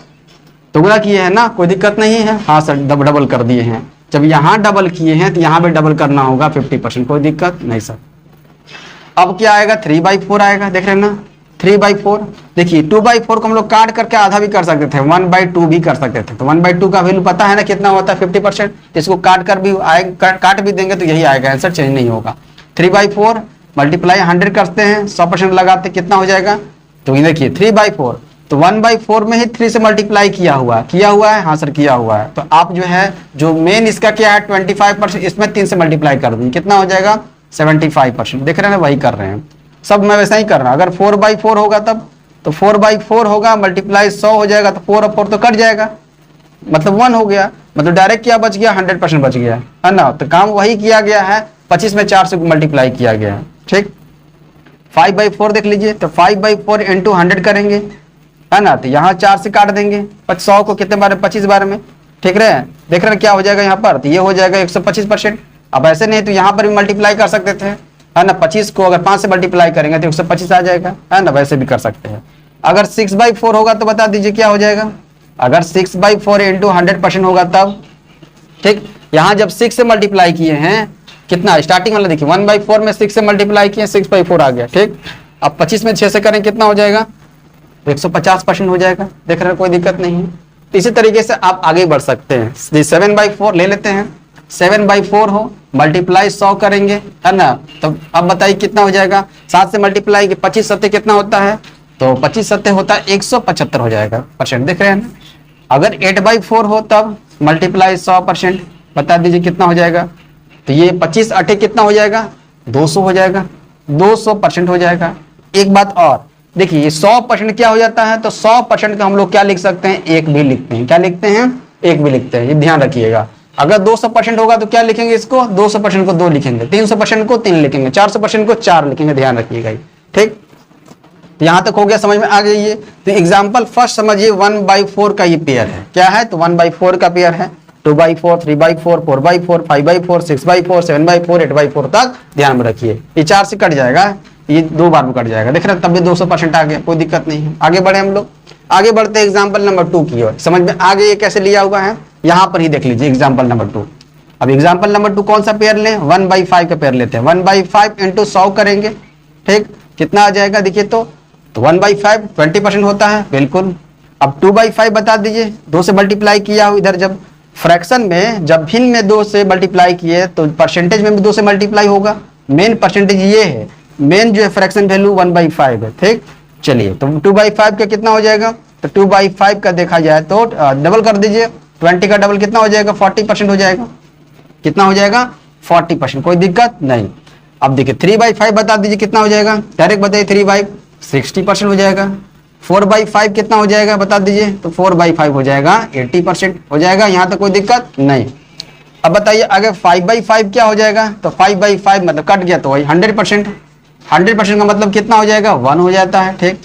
दोगुना किए हैं ना, कोई दिक्कत नहीं है, हाँ सर डबल कर दिए हैं, जब यहाँ डबल किए हैं तो यहाँ पे डबल करना होगा 50%, कोई दिक्कत नहीं सर। अब क्या आएगा, 3/4 आएगा, देख रहे हैं ना, 3/4। देखिए 2/4 को हम लोग काट करके आधा भी कर सकते थे, 1/2 भी कर सकते थे, तो 1/2 का वैल्यू पता है ना कितना होता है, 50%, इसको काट कर भी काट भी देंगे तो यही आएगा, आंसर चेंज नहीं होगा। 3/4 मल्टीप्लाई 100 करते हैं, 100% लगाते कितना हो जाएगा, तो ये देखिए 3/4, तो 1/4 में ही 3 से मल्टीप्लाई किया हुआ है, हाँ सर किया हुआ है, तो आप जो है जो मेन इसका क्या है 25%, इसमें 3 से मल्टीप्लाई कर दीजिए, कितना हो जाएगा 75%। देख रहे हैं, वही कर रहे हैं, सब मैं वैसा ही कर रहा हूं। अगर 4/4 होगा तब, तो 4/4 होगा, मल्टीप्लाई 100 हो जाएगा, तो 4 और 4 तो कट जाएगा, मतलब 1 हो गया, मतलब डायरेक्ट क्या बच गया, 100% बच गया, है ना। तो काम वही किया गया है, 25 में 4 से मल्टीप्लाई किया गया है। ठीक, 5/4 देख लीजिए, तो 5/4 इंटू 100 करेंगे, है ना, तो यहाँ 4 से काट देंगे, 100 को कितने बार में, 25 बार में। ठीक रहे, देख रहे हैं क्या हो जाएगा यहाँ पर, तो ये हो जाएगा 125%। अब ऐसे नहीं तो यहाँ पर भी मल्टीप्लाई कर सकते थे, है ना, 25 को अगर 5 से मल्टीप्लाई करेंगे तो 125 आ जाएगा, है ना, वैसे भी कर सकते हैं। अगर 6/4 होगा तो बता दीजिए क्या हो जाएगा, अगर 6/4 इंटू 100% होगा तब। ठीक, यहाँ जब 6 से मल्टीप्लाई किए हैं, कितना स्टार्टिंग वाला देखिए, 1/4 में 6 से मल्टीप्लाई किए, 6/4 आ गया। ठीक, अब 25 में 6 से करें कितना हो जाएगा, 150% हो जाएगा, देख रहे हैं, कोई दिक्कत नहीं है। तो इसी तरीके से आप आगे बढ़ सकते हैं। 7/4 ले लेते हैं, 7/4 हो, मल्टीप्लाई 100 करेंगे, है ना, तो अब बताइए कितना हो जाएगा, 7 से मल्टीप्लाई 25 सत्ते कितना होता है, तो 25 सत्ते होता है 175 हो जाएगा %, देख रहे हैं ना। अगर 8/4 हो तब मल्टीप्लाई 100%, बता दीजिए कितना हो जाएगा, तो ये 25 8 कितना हो जाएगा, 200 हो जाएगा, 200% हो जाएगा। एक बात और, देखिए 100% क्या हो जाता है, तो 100% का हम लोग क्या लिख सकते हैं, एक भी लिखते हैं। क्या लिखते हैं, एक भी लिखते हैं, ये ध्यान रखिएगा। अगर 200% होगा तो क्या लिखेंगे इसको, 200% को 2 लिखेंगे, 300% को 3 लिखेंगे, 400% को 4 लिखेंगे, ध्यान रखिएगा। ठीक, तो यहां तक हो गया, समझ में आ गई ये। तो एग्जाम्पल फर्स्ट समझिए, 1/4 का ये पेयर है, क्या है, तो 1/4 का पेयर है। 2/4, 3/4, 4/4, 5/4, 6/4, 7/4, 8/4 तक ध्यान में रखिए। ये 4 से कट जाएगा, ये 2 बार में कट जाएगा, देख रहे हैं, तब भी 200% आ गया, कोई दिक्कत नहीं है। आगे बढ़े हम लोग, आगे बढ़ते हैं एग्जाम्पल नंबर 2 की ओर। समझ में आगे ये कैसे लिया हुआ है, यहां पर ही देख लीजिए एग्जाम्पल नंबर 2। अब एग्जाम्पल नंबर 2 कौन सा पेयर लें, 1/5 का पेयर लेते हैं। 1/5 इंटू 100 करेंगे, ठीक, कितना आ जाएगा, देखिए तो 1/5 20% होता है, बिल्कुल। अब 2/5 बता दीजिए, 2 से मल्टीप्लाई किया हो, इधर जब फ्रैक्शन में, जब भिन्न में 2 से मल्टीप्लाई किए तो परसेंटेज में भी 2 से मल्टीप्लाई होगा। मेन परसेंटेज ये है, मेन जो है फ्रैक्शन वैल्यू 1/5 है, ठीक। चलिए, तो 2/5 का कितना हो जाएगा, तो 2/5 का देखा जाए तो डबल कर दीजिए, 20 का डबल कितना हो जाएगा, 40% हो जाएगा। कितना हो जाएगा, 40%, कोई दिक्कत नहीं। अब देखिए 3/5 बता दीजिए कितना हो जाएगा, डायरेक्ट बताइए, 3/5 60% हो जाएगा। 4/5 कितना हो जाएगा बता दीजिए, तो 4/5 हो जाएगा 80% हो जाएगा, यहां तक कोई दिक्कत नहीं। अब बताइए आगे 5/5 क्या हो जाएगा, तो 5/5 मतलब कट गया तो वही 100%। 100% का मतलब कितना हो जाएगा, 1 हो जाता है, ठीक।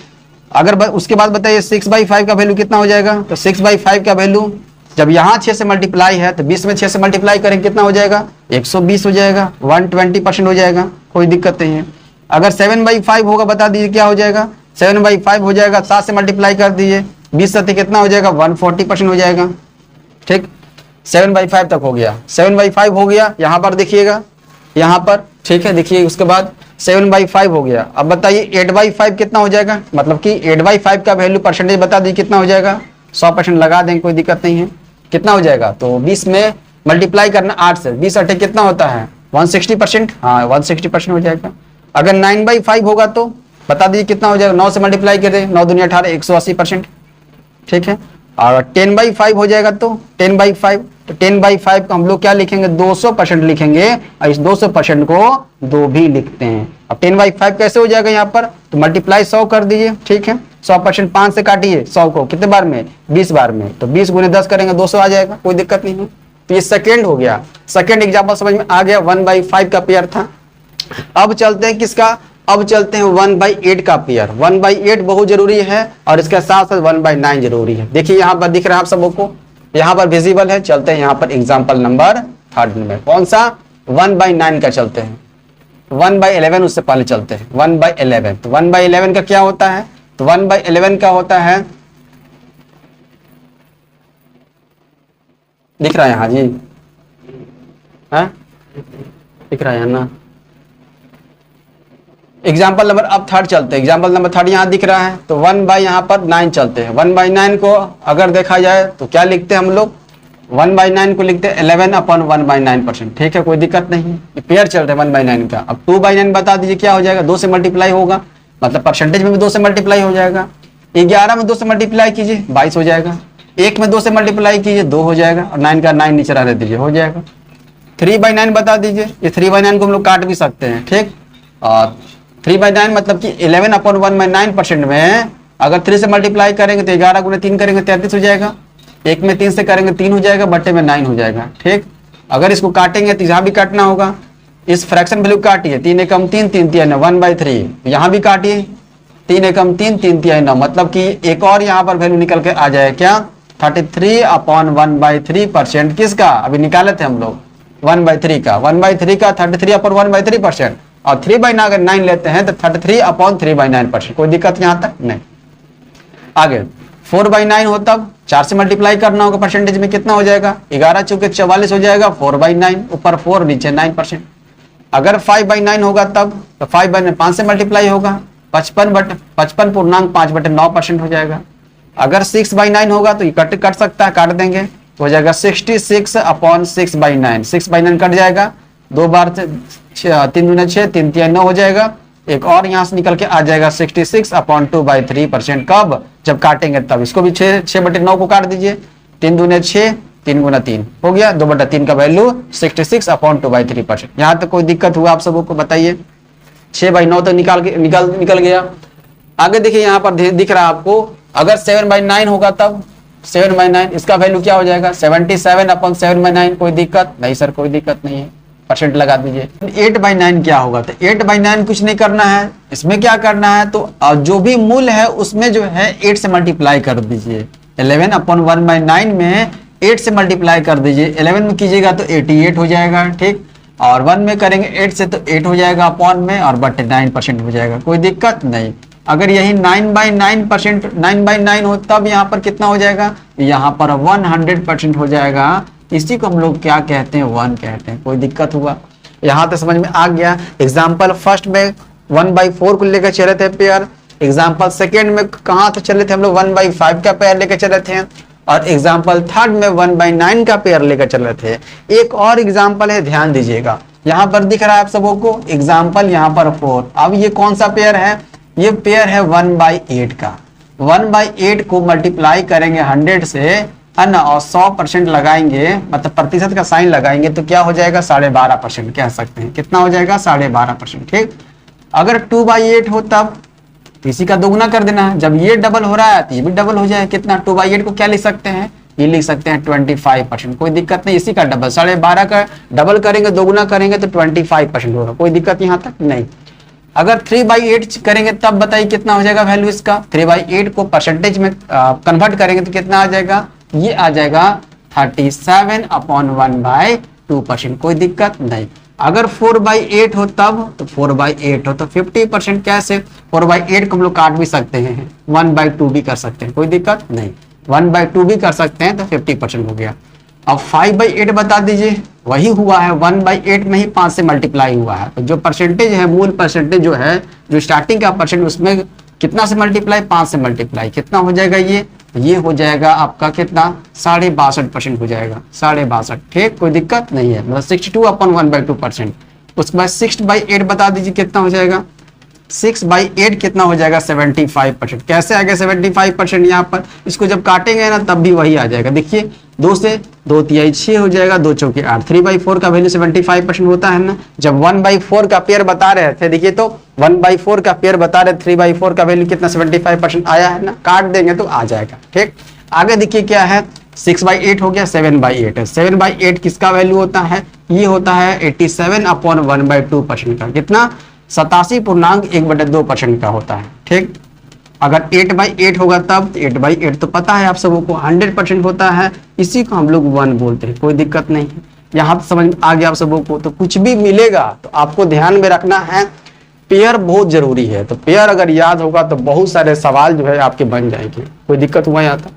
अगर उसके बाद बताइए 6/5 का वैल्यू कितना हो जाएगा, तो 6/5 का वैल्यू जब यहाँ 6 से मल्टीप्लाई है तो 20 में 6 से मल्टीप्लाई करें कितना हो जाएगा, 120 हो जाएगा, 120% हो जाएगा, कोई दिक्कत नहीं है। अगर 7/5 होगा बता दीजिए क्या हो जाएगा, 7/5 हो जाएगा, 7 से मल्टीप्लाई कर दीजिए, 20 से कितना हो जाएगा, 140% हो जाएगा, ठीक। 7/5 तक हो गया, 7/5 हो गया, यहाँ पर देखिएगा, यहाँ पर, ठीक है, देखिए उसके बाद 7/5 हो गया। अब बताइए 8/5 कितना हो जाएगा, मतलब कि 8/5 का वैल्यू परसेंटेज बता दीजिए कितना हो जाएगा, 100% लगा देंगे, कोई दिक्कत नहीं है। कितना हो जाएगा, तो 20 में मल्टीप्लाई करना 8 से, 20 8 कितना होता है, 160%, हाँ 160% हो जाएगा। अगर 9/5 होगा तो बता दीजिए कितना हो जाएगा, 9 से मल्टीप्लाई करें, 9 दूनी 18, 180%, ठीक है। और 10/5 हो जाएगा तो 10/5, तो 10/5 को हम लोग क्या लिखेंगे, 200% लिखेंगे, और इस 200% को 2 भी लिखते हैं। अब 10/5 कैसे हो जाएगा, यहाँ पर तो मल्टीप्लाई 100 कर दीजिए, ठीक है। 100% 5 से काटिए 100 को, कितने बार में, 20 बार में, तो 20 गुने 10 करेंगे 200 आ जाएगा, कोई दिक्कत नहीं है। तो ये सेकेंड हो गया, सेकेंड एग्जाम्पल समझ में आ गया, 1/5 का पेयर था। अब चलते हैं किसका, अब चलते हैं 1/8 का पेयर। 1/8 बहुत जरूरी है, और इसके साथ साथ 1/9 जरूरी है। देखिए यहाँ पर दिख रहा है आप सबों को, यहाँ पर विजिबल है। चलते हैं यहाँ पर एग्जाम्पल नंबर 3 में, कौन सा, 1/9 का चलते हैं। 1/11 उससे पहले चलते हैं, 1/11। तो 1/11 का क्या होता है, तो 1/11 का होता है, दिख रहा है यहाँ जी, है दिख रहा है ना। एग्जाम्पल नंबर अब 3 चलते हैं, एग्जाम्पल नंबर 3 यहाँ दिख रहा है, तो 1/9 चलते हैं। 1/9 को अगर देखा जाए तो क्या लिखते हैं हम लोग, 1/9 को लिखते हैं 11/1/9%, ठीक है, कोई दिक्कत नहीं। ये पेयर चल रहा है 1/9 का। अब 2/9 बता दीजिए क्या हो जाएगा, 2 से मल्टीप्लाई होगा, मतलब परसेंटेज में भी 2 से मल्टीप्लाई हो जाएगा। 11 में 2 से मल्टीप्लाई कीजिए 22 हो जाएगा, 1 में 2 से मल्टीप्लाई कीजिए 2 हो जाएगा, और 9 का 9 नीचे रहने दीजिए, हो जाएगा। 3/9 बता दीजिए, ये 3/9 को हम लोग काट भी सकते हैं, ठीक। और 3/9 मतलब कि 11/1/9% में अगर 3 से मल्टीप्लाई करेंगे तो 11 गुने 3 करेंगे 33 हो जाएगा, 1 में 3 से करेंगे 3 हो जाएगा, बट्टे में 9 हो जाएगा, ठीक। अगर इसको काटेंगे तो यहाँ भी काटना होगा, इस फ्रैक्शन वैल्यू काटिए, 3 एकम 3, 3 तिया 9, 1/3, यहाँ भी काटिए, 3 एकम 3, 3 तिया 9, मतलब कि एक और यहाँ पर वैल्यू निकल के आ जाए क्या, 33/1/3%, किसका, अभी निकाले थे हम लोग 1/3 का, 1/3 का 33/1/3%, और 3/9 लेते हैं तो 33/3/9%, कोई दिक्कत यहाँ तक नहीं। आगे 4/9 हो तब 4 से मल्टीप्लाई करना होगा, परसेंटेज में कितना हो जाएगा, 11 चौके 44 हो जाएगा, 4/9, ऊपर 4 नीचे 9%। अगर 5/9 होगा तब तो 5/9 5 से मल्टीप्लाई होगा, 55.5% हो जाएगा। अगर 6/9 होगा तो ये कट सकता है, काट देंगे तो हो जाएगा 66/6/9, 6/9 कट जाएगा, 2 बार 3 दूना 6, 3 तिया 9 हो जाएगा, एक और यहाँ से निकल के आ जाएगा 66/2/3%। कब, जब काटेंगे तब। इसको भी 6/9 को काट दीजिए, 3 दूने 6, 3 गुना 3 हो गया, 2/3 का वैल्यू 66/2/3%। यहाँ तक कोई दिक्कत हुआ आप सबको बताइए, 6/9 तक निकल गया। आगे देखिए यहाँ पर दिख रहा है आपको, अगर 7/9 होगा तब 7/9 इसका वैल्यू क्या हो जाएगा 77/7/9। कोई दिक्कत नहीं सर, कोई दिक्कत नहीं है, परसेंट लगा दीजिए। 8/9 क्या होगा, तो 8/9 कुछ नहीं करना है, इसमें क्या करना है तो जो भी मूल है उसमें जो है 8 से मल्टीप्लाई कर दीजिए। 11/1/9 में 8 से मल्टीप्लाई कर दीजिए, 11 में कीजिएगा तो 88 हो जाएगा, ठीक। और 1 में करेंगे 8 से तो 8 हो जाएगा अपॉन में, और बटे 9% हो जाएगा, कोई दिक्कत नहीं। अगर यही 9/9% 9/9 हो तब यहाँ पर कितना हो जाएगा, यहाँ पर 100% हो जाएगा। इसी को हम लोग क्या कहते हैं, 1 कहते हैं। कोई दिक्कत हुआ, यहाँ तक समझ में आ गया। एग्जाम्पल फर्स्ट में 1/4 को लेकर चले थे पेयर, एग्जाम्पल सेकेंड में कहाँ से चले थे हम लोग 1/5 का पेयर लेकर चले थे, और एग्जाम्पल थर्ड में 1/9 का पेयर लेकर चले थे। एक और एग्जाम्पल है, ध्यान दीजिएगा, यहाँ पर दिख रहा है आप सबों को एग्जाम्पल यहाँ पर 4। अब ये कौन सा पेयर है, ये पेयर है 1/8 का। 1/8 को मल्टीप्लाई करेंगे 100 से, है ना, और 100% लगाएंगे, मतलब प्रतिशत का साइन लगाएंगे, तो क्या हो जाएगा 12.5% कह सकते हैं। कितना हो जाएगा 12.5%, ठीक। अगर 2/8 हो तब इसी का दोगुना कर देना है, जब ये डबल हो रहा है तो ये भी डबल हो जाए। कितना, 2/8 को क्या लिख सकते हैं, ये लिख सकते हैं 25%। कोई दिक्कत नहीं, इसी का डबल 12.5 का डबल करेंगे, दोगुना करेंगे तो 25% होगा। कोई दिक्कत यहाँ तक नहीं। अगर 3/8 करेंगे तब बताइए कितना हो जाएगा वैल्यू इसका। 3/8 को परसेंटेज में कन्वर्ट करेंगे तो कितना आ जाएगा, ये आ जाएगा 37/1/2%। कोई दिक्कत नहीं। अगर 4/8 हो तब, तो 4/8 हो तो 50% कैसे, 4/8 को हम लोग काट भी सकते हैं, 1/2 भी कर सकते हैं, कोई दिक्कत नहीं। 1/2 भी कर सकते हैं तो 50% हो गया। अब 5/8 बता दीजिए, वही हुआ है 1/8 में ही 5 से मल्टीप्लाई हुआ है, तो जो परसेंटेज है, मूल परसेंटेज जो है, जो स्टार्टिंग का परसेंट, उसमें कितना से मल्टीप्लाई, 5 से मल्टीप्लाई, कितना हो जाएगा ये हो जाएगा आपका कितना 62.5% हो जाएगा, 62.5, ठीक। कोई दिक्कत नहीं है, मतलब 62/1/2%। उसके बाद 6/8 बता दीजिए कितना हो जाएगा, 6/8 कितना हो जाएगा 75%। कैसे आ गया 75% यहाँ पर, इसको जब काटेंगे ना तब भी वही आ जाएगा। देखिए 2 से 2 तिहाई 6 हो जाएगा, 2 चौके 8। 3/4 का वैल्यू 75% होता है ना। जब 1/4 का पेयर बता रहे थे, देखिए तो 1/4 का पेयर बता रहे, 3/4 का वैल्यू कितना 75% आया है ना, काट देंगे तो आ जाएगा, ठीक। आगे देखिए क्या है, 6/8 हो गया, 7/8 है। 7/8 किसका वैल्यू होता है, ये होता है 87/1/2% का, कितना 87.1/2% का होता है, ठीक। अगर 8/8 होगा तब 8/8 तो पता है आप सबों को 100% होता है, इसी को हम लोग 1 बोलते हैं। कोई दिक्कत नहीं है, यहाँ समझ आ गया आप सबों को। तो कुछ भी मिलेगा तो आपको ध्यान में रखना है, पेयर बहुत जरूरी है। तो पेयर अगर याद होगा तो बहुत सारे सवाल जो है आपके बन जाएंगे। कोई दिक्कत हुआ यहाँ तक,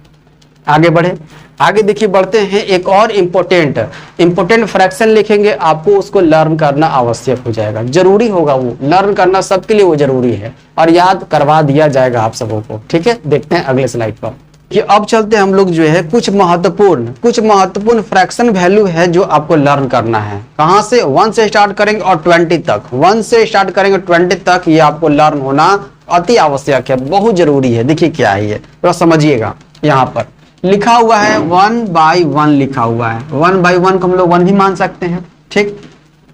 आगे बढ़े। आगे देखिए बढ़ते हैं, एक और इंपोर्टेंट फ्रैक्शन लिखेंगे, आपको उसको लर्न करना आवश्यक हो जाएगा, जरूरी होगा, वो लर्न करना सबके लिए वो जरूरी है, और याद करवा दिया जाएगा आप सबों को, ठीक है। देखते हैं अगले स्लाइड पर कि अब चलते हैं हम लोग जो है कुछ महत्वपूर्ण फ्रैक्शन वैल्यू है जो आपको लर्न करना है। कहाँ से, 1 से स्टार्ट करेंगे और 20 तक, 1 से स्टार्ट करेंगे 20 तक, ये आपको लर्न होना अति आवश्यक है, बहुत जरूरी है। देखिए क्या है ये, थोड़ा समझिएगा। यहाँ पर लिखा हुआ है 1/1 लिखा हुआ है, 1/1 को हम लोग 1 भी मान सकते हैं, ठीक।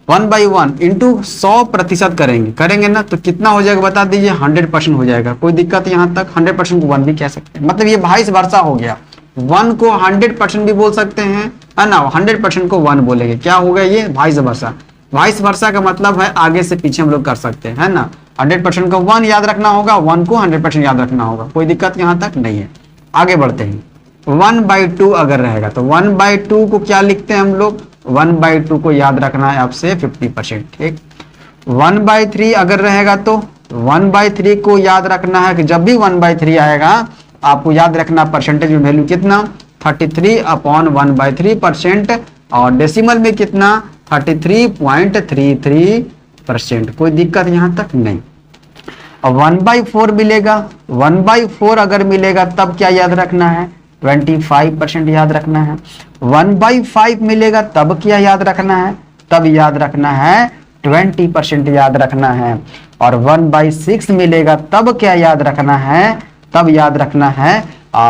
1/1 इंटू 100% करेंगे ना तो कितना हो जाएगा बता दीजिए, 100% हो जाएगा। कोई दिक्कत यहाँ तक, 100% को 1 भी कह सकते हैं, मतलब ये वाइस वर्सा हो गया। 1 को 100% भी बोल सकते हैं, है ना, 100% को 1 बोलेंगे, क्या होगा ये वाइस वर्सा। वाइस वर्सा का मतलब है आगे से पीछे हम लोग कर सकते हैं, है ना। 100% को 1 याद रखना होगा, 1 को 100% याद रखना होगा, कोई दिक्कत यहाँ तक नहीं है। आगे बढ़ते हैं, 1/2 अगर रहेगा तो 1/2 को क्या लिखते हैं हम लोग, 1/2 को याद रखना है आपसे 50%, ठीक। 1/3 अगर रहेगा तो 1/3 को याद रखना है कि जब भी 1/3 आएगा आपको याद रखना परसेंटेज में वैल्यू कितना 33/1/3%, और डेसिमल में कितना 33.33%। कोई दिक्कत यहाँ तक नहीं। अब 1/4 मिलेगा, 1/4 अगर मिलेगा तब क्या याद रखना है, 25% याद रखना है। 1/5 मिलेगा तब क्या याद रखना है, तब याद रखना है 20% याद रखना है। और 1/6 मिलेगा तब क्या याद रखना है, तब याद रखना है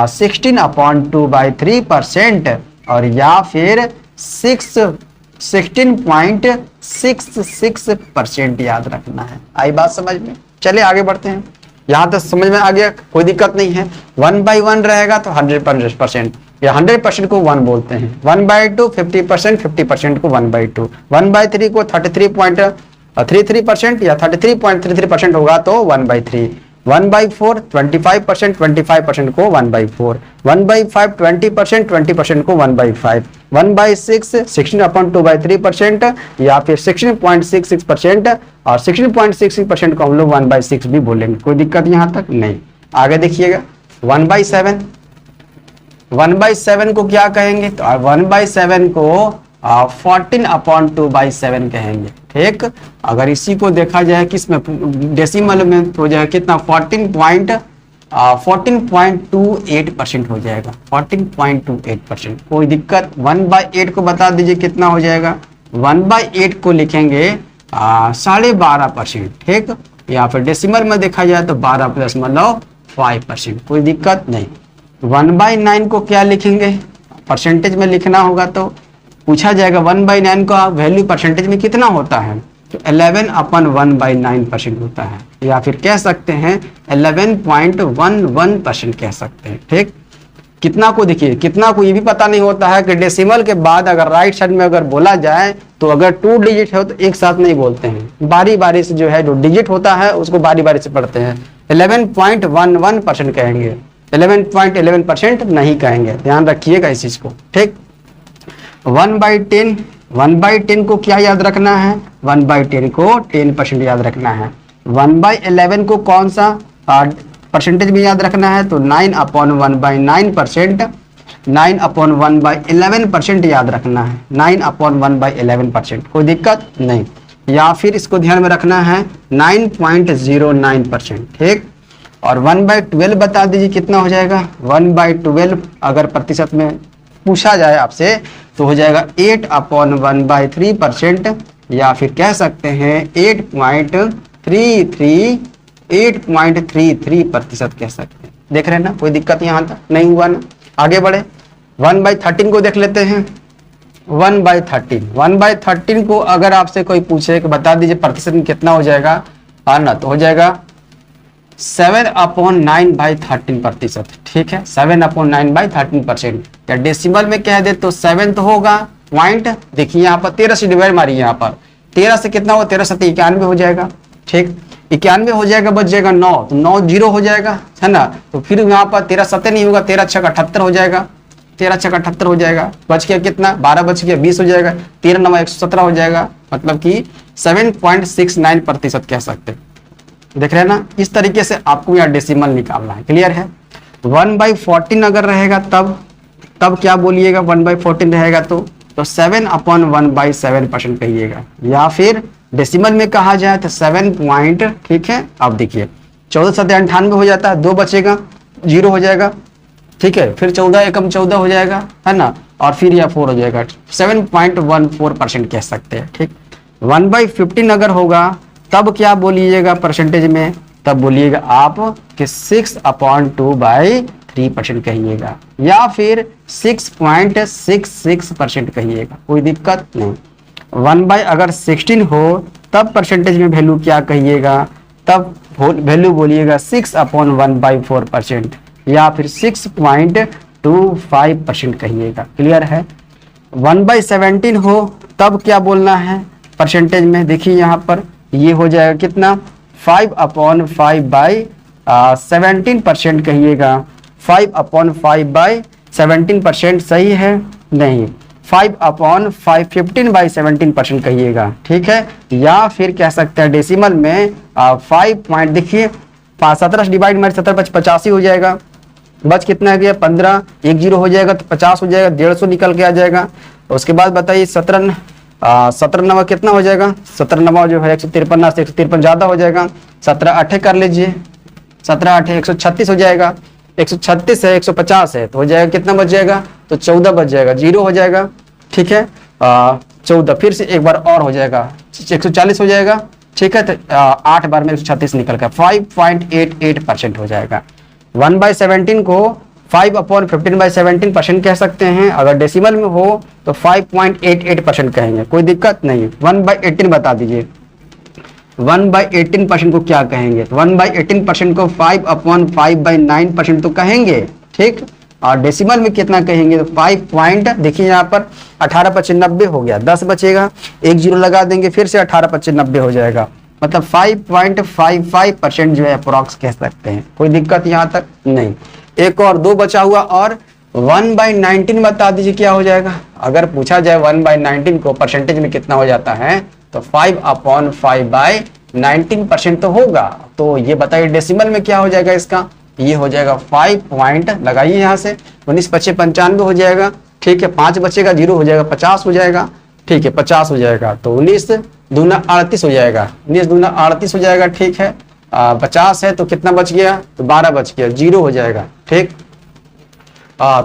16/2/3%, और या फिर 16.66% याद रखना है। आई बात समझ में, चलिए आगे बढ़ते हैं। यहाँ तक समझ में आ गया, कोई दिक्कत नहीं है। 1/1 रहेगा तो 100%, या 100% को 1 बोलते हैं। 1/2 50%, 50% को 1/2। 1/3 को 33.33% या 33.33% होगा तो 1/3। 1/4 25%, 25% को 1/4। 1/5 20%, 20% को 1/5। 1/6 16/2/3% या फिर 16.66%, और 16.66% को हम लोग 1/6 भी बोलेंगे, कोई दिक्कत यहाँ तक नहीं। आगे देखिएगा 1/7। 1/7 को क्या कहेंगे, तो 1/7 को 14/2/7 कहेंगे, ठीक। अगर इसी को देखा जाए किसमें, डेसिमल में, तो हो जाएगा कितना 14.28% हो जाएगा, 14.28%, कोई दिक्कत। 1/8 को बता दीजिए कितना हो जाएगा। 1/8 को लिखेंगे 12.5%, ठीक। या फिर डेसिमल में देखा जाए तो 12.5%, कोई दिक्कत नहीं। 1/9 को क्या लिखेंगे, परसेंटेज में लिखना होगा तो पूछा जाएगा 1/9 का वैल्यू परसेंटेज में कितना होता है, तो 11/1/9% होता है, या फिर कह सकते हैं 11.11% कह सकते हैं, ठीक। कितना को देखिए, कितना को ये भी पता नहीं होता है कि डेसिमल के बाद अगर राइट साइड में अगर बोला जाए तो अगर 2 डिजिट है तो एक साथ नहीं बोलते हैं, बारी बारी से जो है जो डिजिट होता है उसको बारी बारी से पढ़ते हैं। 11.11% कहेंगे, 11.11% नहीं कहेंगे, ध्यान रखिएगा इस चीज को, ठीक। 1/10, 1/10 को क्या याद रखना है, 1/10 को 10% याद रखना है। 1/11 को कौन सा परसेंटेज में याद रखना है, तो 9/1/9%, 9/1/11% याद रखना है, 9/1/11%, कोई दिक्कत नहीं। या फिर इसको ध्यान में रखना है 9.09%, ठीक। और 1/12 बता दीजिए कितना हो जाएगा। 1/12 अगर प्रतिशत में पूछा जाए आपसे तो हो जाएगा 8/1/3%, या फिर कह सकते हैं 8.33% कह सकते हैं। देख रहे हैं ना, कोई दिक्कत यहाँ तक नहीं हुआ ना। आगे बढ़े 1/13 को देख लेते हैं। 1/13 को अगर आपसे कोई पूछे कि बता दीजिए प्रतिशत में कितना हो जाएगा, हाँ ना, तो हो जाएगा 7/9/13%, ठीक है। 7/9/13%, या डेसिमल में कह दे तो 7 तो होगा पॉइंट, देखिए यहाँ पर 13 से डिवाइड मारिए, यहाँ पर 13 से कितना हो, 13 से 91 हो जाएगा, ठीक। 91 हो जाएगा, बच जाएगा 9, तो 9 0 हो जाएगा, है ना। तो फिर यहाँ पर 13 7 नहीं होगा, 13 6 78 हो जाएगा, 13 6 78 हो जाएगा, बच गया कितना, 12 बच गया 20 हो जाएगा, 13 9 117 हो जाएगा, मतलब कि 7.69% कह सकते हैं। देख रहे हैं ना, इस तरीके से आपको यहाँ डेसिमल निकालना है, क्लियर है। 1/14 अगर रहेगा तब क्या बोलिएगा, 1/14 रहेगा तो 7/1/7% कहिएगा, या फिर डेसिमल में कहा जाए तो 7 पॉइंट, ठीक है। अब देखिए 14 7 98 हो जाता है, 2 बचेगा 0 हो जाएगा, ठीक है। फिर 14 एकम 14 हो जाएगा, है ना, और फिर यह 4 हो जाएगा, 7.14% कह सकते हैं, ठीक। 1/15 अगर होगा तब क्या बोलिएगा परसेंटेज में, तब बोलिएगा आप कि 6/2/3% कहिएगा, या फिर 6.66% कहिएगा, कोई दिक्कत नहीं। 1/16 हो तब परसेंटेज में वैल्यू क्या कहिएगा, तब वैल्यू बोलिएगा 6/1/4%, या फिर 6.25% कहिएगा, क्लियर है। 1/17 हो तब क्या बोलना है परसेंटेज में, देखिए यहाँ पर ये हो जाएगा कितना 5/5/17% कहिएगा। 5/5/17% सही है नहीं, 5/5 15/17% कहिएगा, ठीक है। या फिर कह सकते हैं डेसिमल में 5 पॉइंट, देखिए 17 डिवाइड में 17 85 हो जाएगा, बच कितना गया 15, 1 0 हो जाएगा तो 50 हो जाएगा, 150 निकल के आ जाएगा। उसके बाद बताइए 17 नवा कितना हो जाएगा, 17 नवा जो है 153 से 153 ज्यादा हो जाएगा, 17 8 कर लीजिए, 17 8 136 हो जाएगा, 136 है 150 है तो हो जाएगा कितना बच जाएगा, तो 14 बच जाएगा, 0 हो जाएगा, ठीक है। 14 फिर से एक बार और हो जाएगा 140 हो जाएगा, ठीक है। तो 8 बार में 136 निकल कर 5.88% हो जाएगा। 1/17 को 5/15/17% कह सकते हैं, अगर डेसिमल में हो तो 5.88% कहेंगे, कोई दिक्कत नहीं। 1/18 बता दीजिए, 1/18% को क्या कहेंगे? तो 1/18% को 5/5/9% तो कहेंगे, ठीक। और डेसिमल में कितना कहेंगे? तो 5 पॉइंट, देखिए यहाँ पर 18/90 हो गया, 10 बचेगा, एक जीरो लगा देंगे, फिर से 18/90 हो जाएगा, मतलब 5.55% जो है अप्रोक्स कह सकते हैं। कोई दिक्कत यहाँ तक नहीं। एक और 2 बचा हुआ, और 1/19 बता दीजिए क्या हो जाएगा? अगर पूछा जाए 1/19 को परसेंटेज में कितना हो जाता है, तो 5/5/19% तो होगा। तो ये बताइए डेसिमल में क्या हो जाएगा इसका? ये हो जाएगा 5 पॉइंट, लगाइए यहाँ से, 19×5 = 95 हो जाएगा, ठीक है। 5 बचेगा, 0 हो जाएगा, 50 हो जाएगा, ठीक है, 50 हो जाएगा। तो 19 दूना 38 हो जाएगा, 19 दूना 38 हो जाएगा, ठीक है। 50 है तो कितना बच गया? तो 12 बच गया, 0 हो जाएगा, ठीक।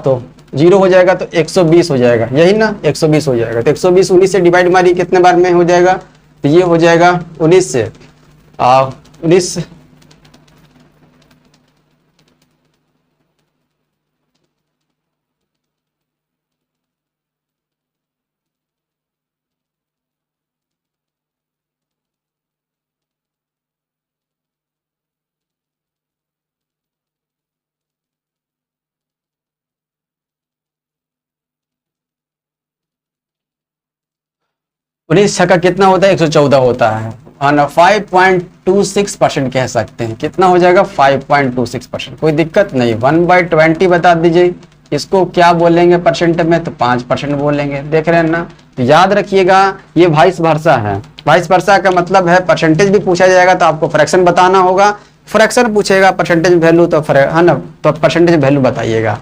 तो 0 हो जाएगा तो 120 हो जाएगा, यही ना, 120 हो जाएगा। तो 120 19 से डिवाइड मारिए, कितने बार में हो जाएगा? तो ये हो जाएगा 19 से 19 19 छक्का कितना होता है? 114 होता है, और ना 5.26% कह सकते हैं। कितना हो जाएगा? 5.26%। कोई दिक्कत नहीं। 1/20 बता दीजिए, इसको क्या बोलेंगे परसेंट में? तो 5% बोलेंगे। देख रहे हैं ना? तो याद रखिएगा, ये वाइस वर्सा है। वाइस वर्सा का मतलब है परसेंटेज भी पूछा जाएगा तो आपको फ्रैक्शन बताना होगा, फ्रैक्शन पूछेगा परसेंटेज वैल्यू तो है ना, तो परसेंटेज वैल्यू बताइएगा।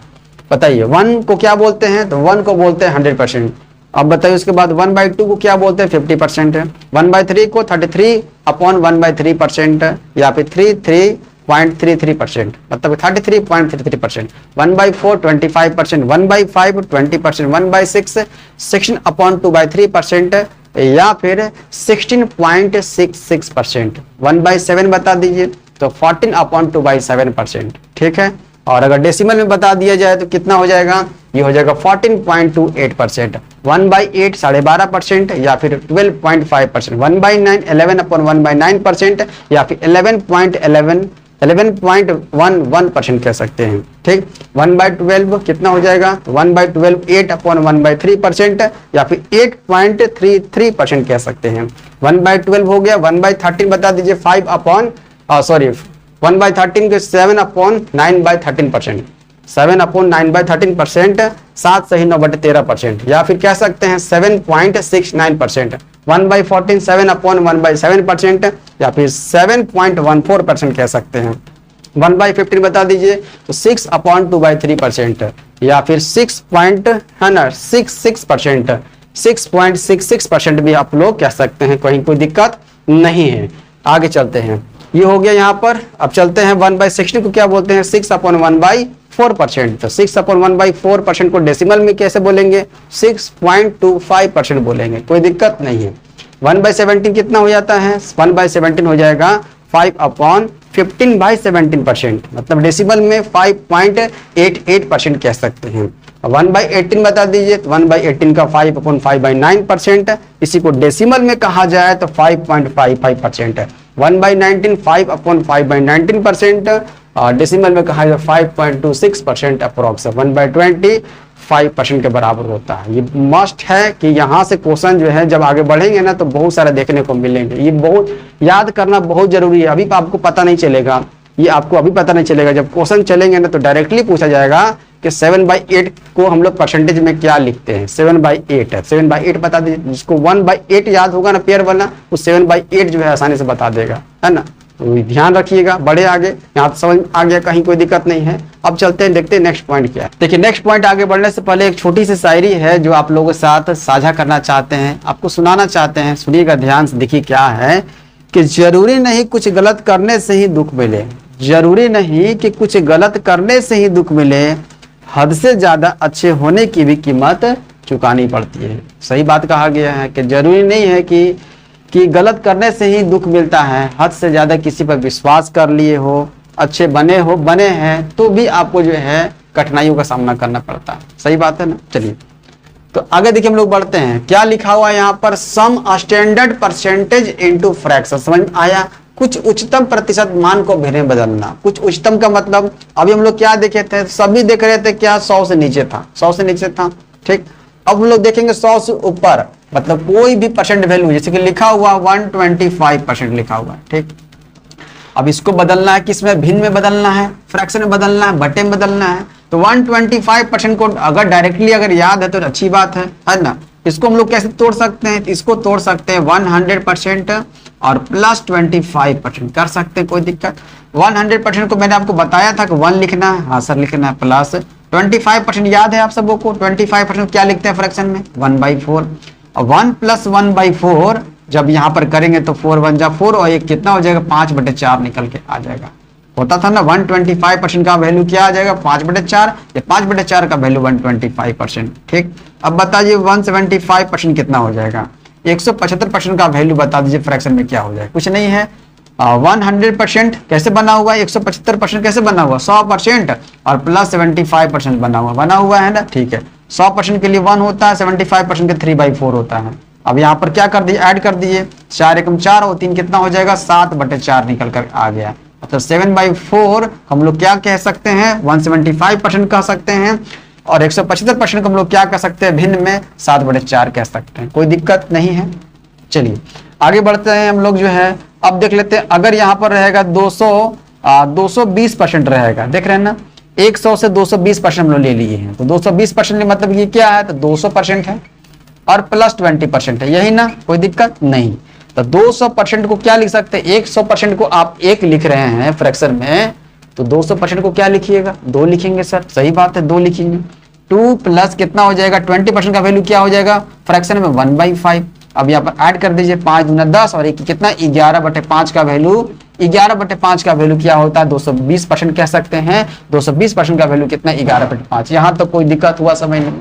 बताइए 1 को क्या बोलते हैं? तो 1 को बोलते हैं 100%। अब बताइए उसके बाद 1/2 को क्या बोलते हैं? 50% है। 1/3 को 33/1/3% या फिर 33.33%, मतलब 33.33%। 1/4 25%, 1/5 20%, 1/6 16/2/3% या फिर 16.66%। 1/7 बता दीजिए तो 14/2/7%, ठीक है। और अगर डेसिमल में बता दिया जाए तो कितना हो जाएगा? ये हो जाएगा 14.28%। 1/8 12.5% या फिर 12.5%। 1/9 11/1/9% या फिर 11.11% कह सकते हैं, ठीक। 1/12 कितना हो जाएगा? 1/12 8/1/3% या फिर 8.33% कह सकते हैं। 1/12 हो गया। 1/13 बता दीजिए 1/13 के 7/9/13%, 7/9/13%, 7 सही 9/13%, या फिर कह सकते हैं 7.69%। 1/14 7/1/7% या फिर 7.14% कह सकते हैं। 1/15 बता दीजिए तो 6/2/3% या फिर 6.66%, 6.66% भी आप लोग कह सकते हैं, कहीं कोई दिक्कत नहीं है। आगे चलते हैं, ये हो गया यहाँ पर। अब चलते हैं 1/60 को क्या बोलते हैं? 6/1/4%। तो 6/1/4% को डेसिमल में कैसे बोलेंगे? 6.25% बोलेंगे, कोई दिक्कत नहीं है। 1/17 कितना हो जाता है? 1/17 हो जाएगा 5/15/17%, मतलब डेसिमल में 5.88% कह सकते हैं। 1/18 बता दीजिए तो 1/18 का 5/5/9%, इसी को डेसिमल में कहा जाए तो 5.55% है। 1/19 5/5/19%, और डेसिमल में कहा जाए 5.26% अप्रोक्स। 1/20 5% के बराबर होता है। ये मस्ट है कि यहाँ से क्वेश्चन जो है जब आगे बढ़ेंगे ना तो बहुत सारे देखने को मिलेंगे। ये बहुत याद करना बहुत जरूरी है। अभी आपको पता नहीं चलेगा, ये आपको अभी पता नहीं चलेगा, जब क्वेश्चन चलेंगे ना तो डायरेक्टली पूछा जाएगा कि 7/8 को हम लोग परसेंटेज में क्या लिखते हैं? 7/8 है, 7/8 बता दीजिए। जिसको 1/8 याद होगा ना पेयर वाला, वो 7/8 जो है आसानी से बता देगा, है ना। तो ध्यान रखिएगा, बढ़े आगे। यहाँ समझ आ गया, कहीं कोई दिक्कत नहीं है। अब चलते हैं, देखते हैं नेक्स्ट पॉइंट क्या है। देखिए नेक्स्ट पॉइंट आगे बढ़ने से पहले एक छोटी सी शायरी है जो आप लोगों के साथ साझा करना चाहते हैं, आपको सुनाना चाहते हैं। सुनिएगा ध्यान से, देखिए क्या है कि जरूरी नहीं कुछ गलत करने से ही दुख मिले, जरूरी नहीं कि कुछ गलत करने से ही दुख मिले, हद से ज्यादा अच्छे होने की भी कीमत चुकानी पड़ती है। सही बात कहा गया है कि जरूरी नहीं है कि गलत करने से ही दुख मिलता है। हद से ज्यादा किसी पर विश्वास कर लिए हो, अच्छे बने हैं तो भी आपको जो है कठिनाइयों का सामना करना पड़ता है। सही बात है ना। चलिए तो आगे देखिए हम लोग बढ़ते हैं, क्या लिखा हुआ है यहाँ पर, some standard percentage into fraction. समझ में आया, कुछ उच्चतम प्रतिशत मान को भिन्न में बदलना। कुछ उच्चतम का मतलब अभी हम लोग क्या देखे थे, सभी देख रहे थे क्या 100 से नीचे था, 100 से नीचे था, ठीक। अब हम लोग देखेंगे 100 से ऊपर, मतलब कोई भी परसेंट वैल्यू, जैसे कि लिखा हुआ 125% लिखा हुआ है, ठीक। अब इसको बदलना है, किसमें, भिन्न में बदलना है, फ्रैक्शन में बदलना है, बटे में बदलना है। तो 125% को अगर डायरेक्टली अगर याद है तो अच्छी बात है ना। इसको हम लोग कैसे तोड़ सकते हैं, इसको तोड़ सकते हैं 100% और प्लस 25% कर सकते हैं, कोई दिक्कत। 100% को मैंने आपको बताया था कि 1 लिखना है, हाँ सर लिखना है, प्लस 25% याद है आप सबों को, 25% क्या लिखते हैं फ्रैक्शन में, 1/4। और 1 + 1/4 जब यहाँ पर करेंगे तो 4 1 जा 4 और ये कितना हो जाएगा, 5/4 निकल के आ जाएगा। होता था ना 125% का वैल्यू क्या आ जाएगा, 5/4, ये 5/4 का वैल्यू 125%, ठीक। अब बताइए 175% कितना हो जाएगा, 175% का वैल्यू बता दीजिए फ्रैक्शन में क्या हो जाएगा, कुछ नहीं है। 100% कैसे बना हुआ है, 175% कैसे बना हुआ, 100% और प्लस 75% बना हुआ है ना, ठीक है। 100% के लिए 1 होता है, 75% के 3/4 होता है। अब यहाँ पर क्या कर दिए, ऐड कर दिए, 4 एकम 4 और 3 कितना हो जाएगा, 7/4 निकल कर आ गया। मतलब 7/4 हम लोग क्या कह सकते हैं, 175% कह सकते हैं, और 175% को हम लोग क्या कह सकते हैं, भिन्न में 7/4 कह सकते हैं, कोई दिक्कत नहीं है। चलिए आगे बढ़ते हैं हम लोग जो है, अब देख लेते हैं अगर यहाँ पर रहेगा 220% रहेगा, देख रहे हैं ना, 100 से 220% हम लोग ले लिए हैं, तो 220% मतलब ये क्या है, तो 200% है और प्लस 20% है, यही ना, कोई दिक्कत नहीं। तो 200% को क्या लिख सकते हैं, 100% को आप 1 लिख रहे हैं फ्रैक्शन में, तो 200% को क्या लिखिएगा, 2 लिखेंगे सर, सही बात है, 2 लिखेंगे। 2 प्लस कितना हो जाएगा, 20% का वैल्यू क्या हो जाएगा फ्रैक्शन में, 1/5। अब यहाँ पर ऐड कर दीजिए, 5 दूना 10 और एक कितना, 11/5 का वैल्यू, 11/5 का वैल्यू क्या होता है, 220% कह सकते हैं। 220% का वैल्यू कितना, 11/5। यहाँ तक कोई दिक्कत हुआ समझ नहीं।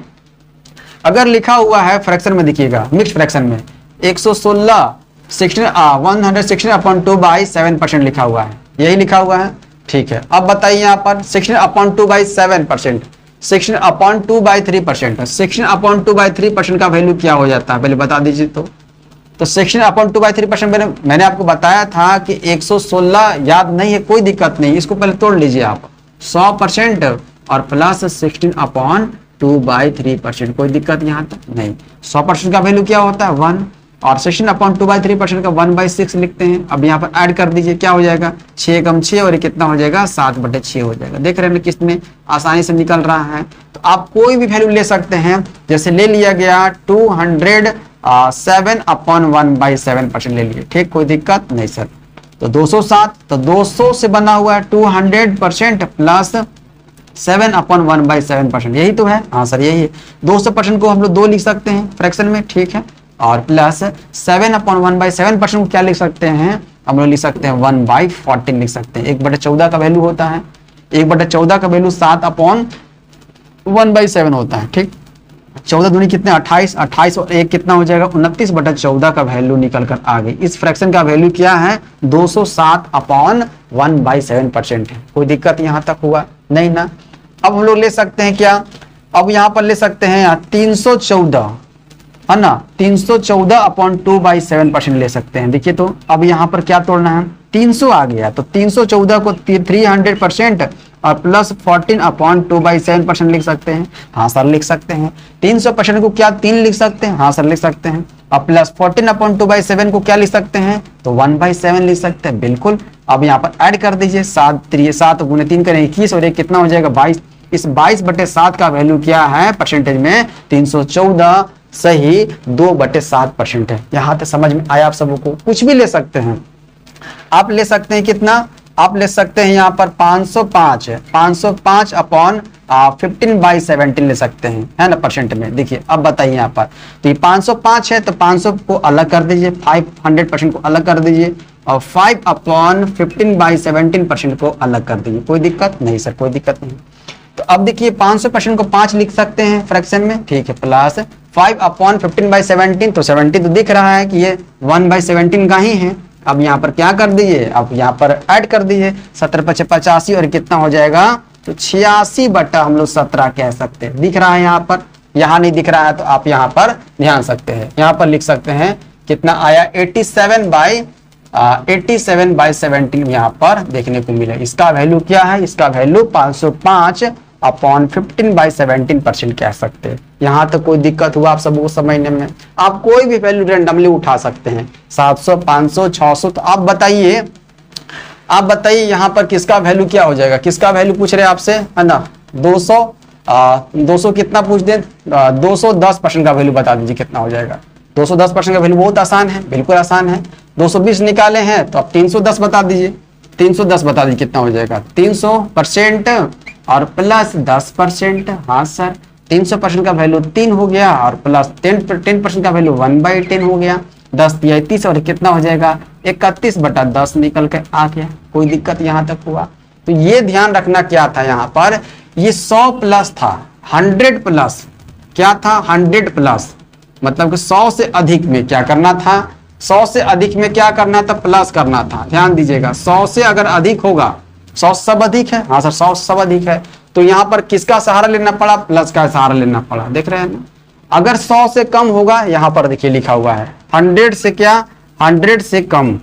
अगर लिखा हुआ है फ्रैक्शन में, देखिएगा मिक्स फ्रैक्शन में 116/2/7% लिखा हुआ है, यही लिखा हुआ है, ठीक है। अब बताइए यहाँ पर 16/2/7%, 16/2/3%, 16/2/3% का वैल्यू क्या हो जाता है, पहले बता दीजिए। तो 16/2/3% मैंने आपको बताया था कि 116 याद नहीं है, कोई दिक्कत नहीं, इसको पहले तोड़ लीजिए आप, 100% और प्लस 16/2/3%, कोई दिक्कत यहाँ तक नहीं। 100% का वैल्यू क्या होता है, 1, और 16/2/3% का 1/6 लिखते हैं। अब यहाँ पर ऐड कर दीजिए, क्या हो जाएगा, 6 एकम 6 और ये कितना हो जाएगा, 7/6 हो जाएगा। देख रहे हैं कितने आसानी से निकल रहा है। तो आप कोई भी वैल्यू ले सकते हैं, जैसे ले लिया गया 207/1/7% ले लिए, ठीक, कोई दिक्कत नहीं सर। तो 207, तो 200 से बना हुआ है 200% प्लस 7/1/7%, यही तो है, हाँ सर यही है। 200% को हम लोग 2 लिख सकते हैं फ्रैक्शन में, ठीक है, और प्लस 7/1/7% को क्या लिख सकते हैं, हम लोग लिख सकते हैं 1/14 लिख सकते हैं। 1/14 का वैल्यू होता है, 1/14 का वैल्यू 7/1/7 होता है, ठीक। 14 दूनी कितने, 28, 28 और 1 कितना हो जाएगा, 29/14 का वैल्यू निकल कर आ गई। इस फ्रैक्शन का वैल्यू क्या है, 207/1/7% है, कोई दिक्कत यहाँ तक हुआ नहीं ना। अब हम लोग ले सकते हैं क्या, अब यहाँ पर ले सकते हैं 314, है ना, 314/2/7% ले सकते हैं। देखिए तो अब यहाँ पर क्या तोड़ना है, 300 आ गया, तो 314 को 300% और प्लस 14/2/7% लिख सकते हैं, हाँ सर लिख सकते हैं। 300% को क्या 3 लिख सकते हैं, हाँ सर लिख सकते हैं। और प्लस 14/2/7 को क्या लिख सकते हैं, तो 1/7 लिख सकते हैं, बिल्कुल। अब यहाँ पर ऐड कर दीजिए, 7 गुने 3 करें 21 और 1 कितना हो जाएगा, 22। इस 22/7 का वैल्यू क्या है परसेंटेज में, 314 सही 2/7% है। यहाँ तक समझ में आया आप सबको, कुछ भी ले सकते हैं आप, ले सकते हैं कितना, आप ले सकते हैं यहाँ पर 505/15/17 ले सकते हैं, है ना, परसेंट में। देखिए अब बताइए यहाँ पर, तो ये 505 है, तो 500 को अलग कर दीजिए, 500% को अलग कर दीजिए, और 5/15/17% को अलग कर दीजिए, कोई दिक्कत नहीं सर, कोई दिक्कत नहीं। तो अब देखिए 500% को 5 लिख सकते हैं फ्रैक्शन में, ठीक है, प्लस 5/15/17, तो 17 तो दिख रहा है कि ये 1/17 का ही है। अब यहाँ पर क्या कर दीजिए, अब यहाँ पर ऐड कर दीजिए, 17/85 और कितना हो जाएगा, तो 86/17 कह सकते हैं, दिख रहा है यहाँ पर, यहाँ नहीं दिख रहा है तो आप यहाँ पर ध्यान सकते हैं, यहाँ पर लिख सकते हैं कितना आया 87/17 यहाँ पर देखने को मिला। इसका वैल्यू क्या है, इसका वैल्यू 505/15/17% कह सकते हैं। यहाँ तक कोई दिक्कत हुआ आप सबको समझने में? आप कोई भी वैल्यू रेंडमली उठा सकते हैं, 700, 500, 600। तो आप बताइए यहाँ पर किसका वैल्यू क्या हो जाएगा, किसका वैल्यू पूछ रहे हैं आपसे, है ना? 200 कितना पूछ दे, 210% का वैल्यू बता दीजिए कितना हो जाएगा। 210% का वैल्यू बहुत आसान है, बिल्कुल आसान है। 220 निकाले हैं तो आप 310 बता दीजिए, 310 बता दीजिए कितना हो जाएगा। 300% और प्लस 10%, हाँ सर 300% का वैल्यू 3 हो गया और प्लस 10% का वैल्यू 1/10 हो गया। 10 या 30 और कितना हो जाएगा, 31/10 निकल के आ गया। कोई दिक्कत यहाँ तक हुआ? तो ये ध्यान रखना क्या था यहाँ पर, ये 100 प्लस था, 100 प्लस क्या था, 100 प्लस मतलब कि 100 से अधिक में क्या करना था, 100 से अधिक में क्या करना था, प्लस करना था। ध्यान दीजिएगा, 100 से अगर अधिक होगा, 100 सब अधिक है, हाँ सर 100 सब अधिक है, तो यहाँ पर किसका सहारा लेना पड़ा, प्लस का सहारा लेना पड़ा। देख रहे हैं ना? अगर 100 से कम होगा, यहाँ पर देखिए लिखा हुआ है 100 से क्या, 100 से कम।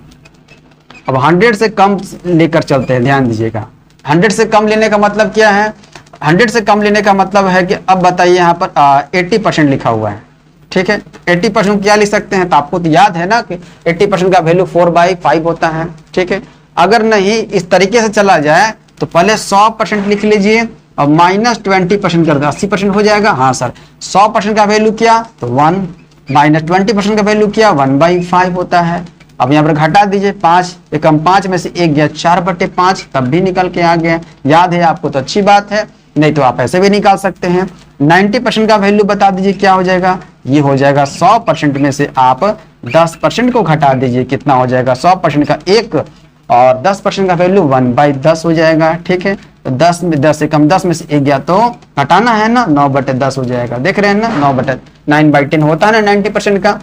अब 100 से कम लेकर चलते हैं, ध्यान दीजिएगा। 100 से कम लेने का मतलब क्या है, 100 से कम लेने का मतलब है कि अब बताइए यहाँ पर 80% लिखा हुआ है, ठीक है। 80% क्या लिख सकते हैं, तो आपको तो याद है ना कि 80% का वैल्यू 4/5 होता है, ठीक है। अगर नहीं इस तरीके से चला जाए तो पहले 100% लिख लीजिए और -20% कर दो, 80% हो जाएगा। हाँ सर 100% का वैल्यू क्या, तो 1 -20% का वैल्यू क्या, 1/5 होता है। अब यहाँ पर घटा दीजिए, 5 एकम 5 में से 1 गया 4/5, तब भी निकल के आ गया। याद है आपको तो अच्छी बात है, नहीं तो आप ऐसे भी निकाल सकते हैं। 90% का वैल्यू बता दीजिए क्या हो जाएगा, ये हो जाएगा 100% में से आप 10% को घटा दीजिए, कितना हो जाएगा 100% का 1 और 10% का वैल्यू 1/10 हो जाएगा, ठीक है। तो 10 में 10 से कम 10 में से 1 गया तो घटाना है ना, 9/10 हो जाएगा। देख रहे हैं ना, 9/10 होता है ना 90% का।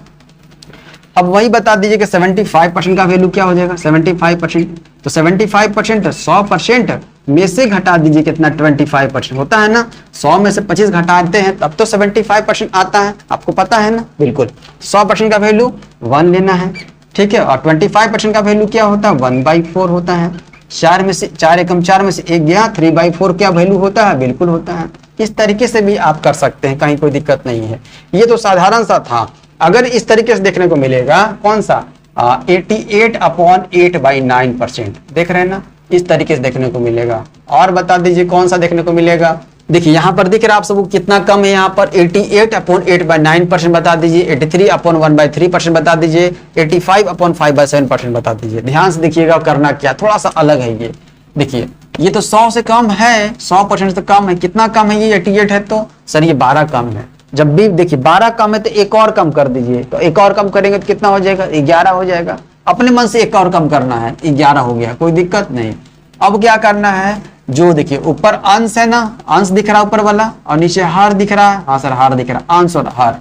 अब वही बता दीजिए कि 75% का वैल्यू क्या हो जाएगा, 75%। तो 75% 100% में से घटा दीजिए कितना, 25% होता है ना। 100 में से 25 घटाते हैं तब तो 75% आता है, आपको पता है ना, बिल्कुल। 100% का वैल्यू 1 लेना है, ठीक है। और 25% का वैल्यू क्या होता है, 1/4 होता है। 4 में से 4 एकम 4 में से 1 गया, 3/4 क्या वैल्यू होता है, बिल्कुल होता है। इस तरीके से भी आप कर सकते हैं, कहीं कोई दिक्कत नहीं है। ये तो साधारण सा था। अगर इस तरीके से देखने को मिलेगा, कौन सा 88/8/9%, देख रहे हैं ना, इस तरीके से देखने को मिलेगा। और बता दीजिए कौन सा देखने को मिलेगा, देखिए यहाँ पर दिख रहा है आप सबको कितना कम है, यहाँ पर 88/8/9% बता दीजिए, 83/1/3% बता दीजिए, 85/5/7% बता दीजिए। ध्यान से देखिएगा, करना क्या थोड़ा सा अलग है। ये देखिए, ये तो 100 से कम है, 100% से कम है। कितना कम है ये, 88 है, तो सर ये 12 कम है। जब भी देखिए 12 कम है तो एक और कम कर दीजिए, तो एक और कम करेंगे तो कितना हो जाएगा, 11 हो जाएगा। अपने मन से एक और कम करना है, 11 हो गया, कोई दिक्कत नहीं। अब क्या करना है, जो देखिए ऊपर अंश है ना, अंश दिख रहा है ऊपर वाला, और नीचे हार दिख रहा है, हाँ सर हार दिख रहा है, अंश और हार।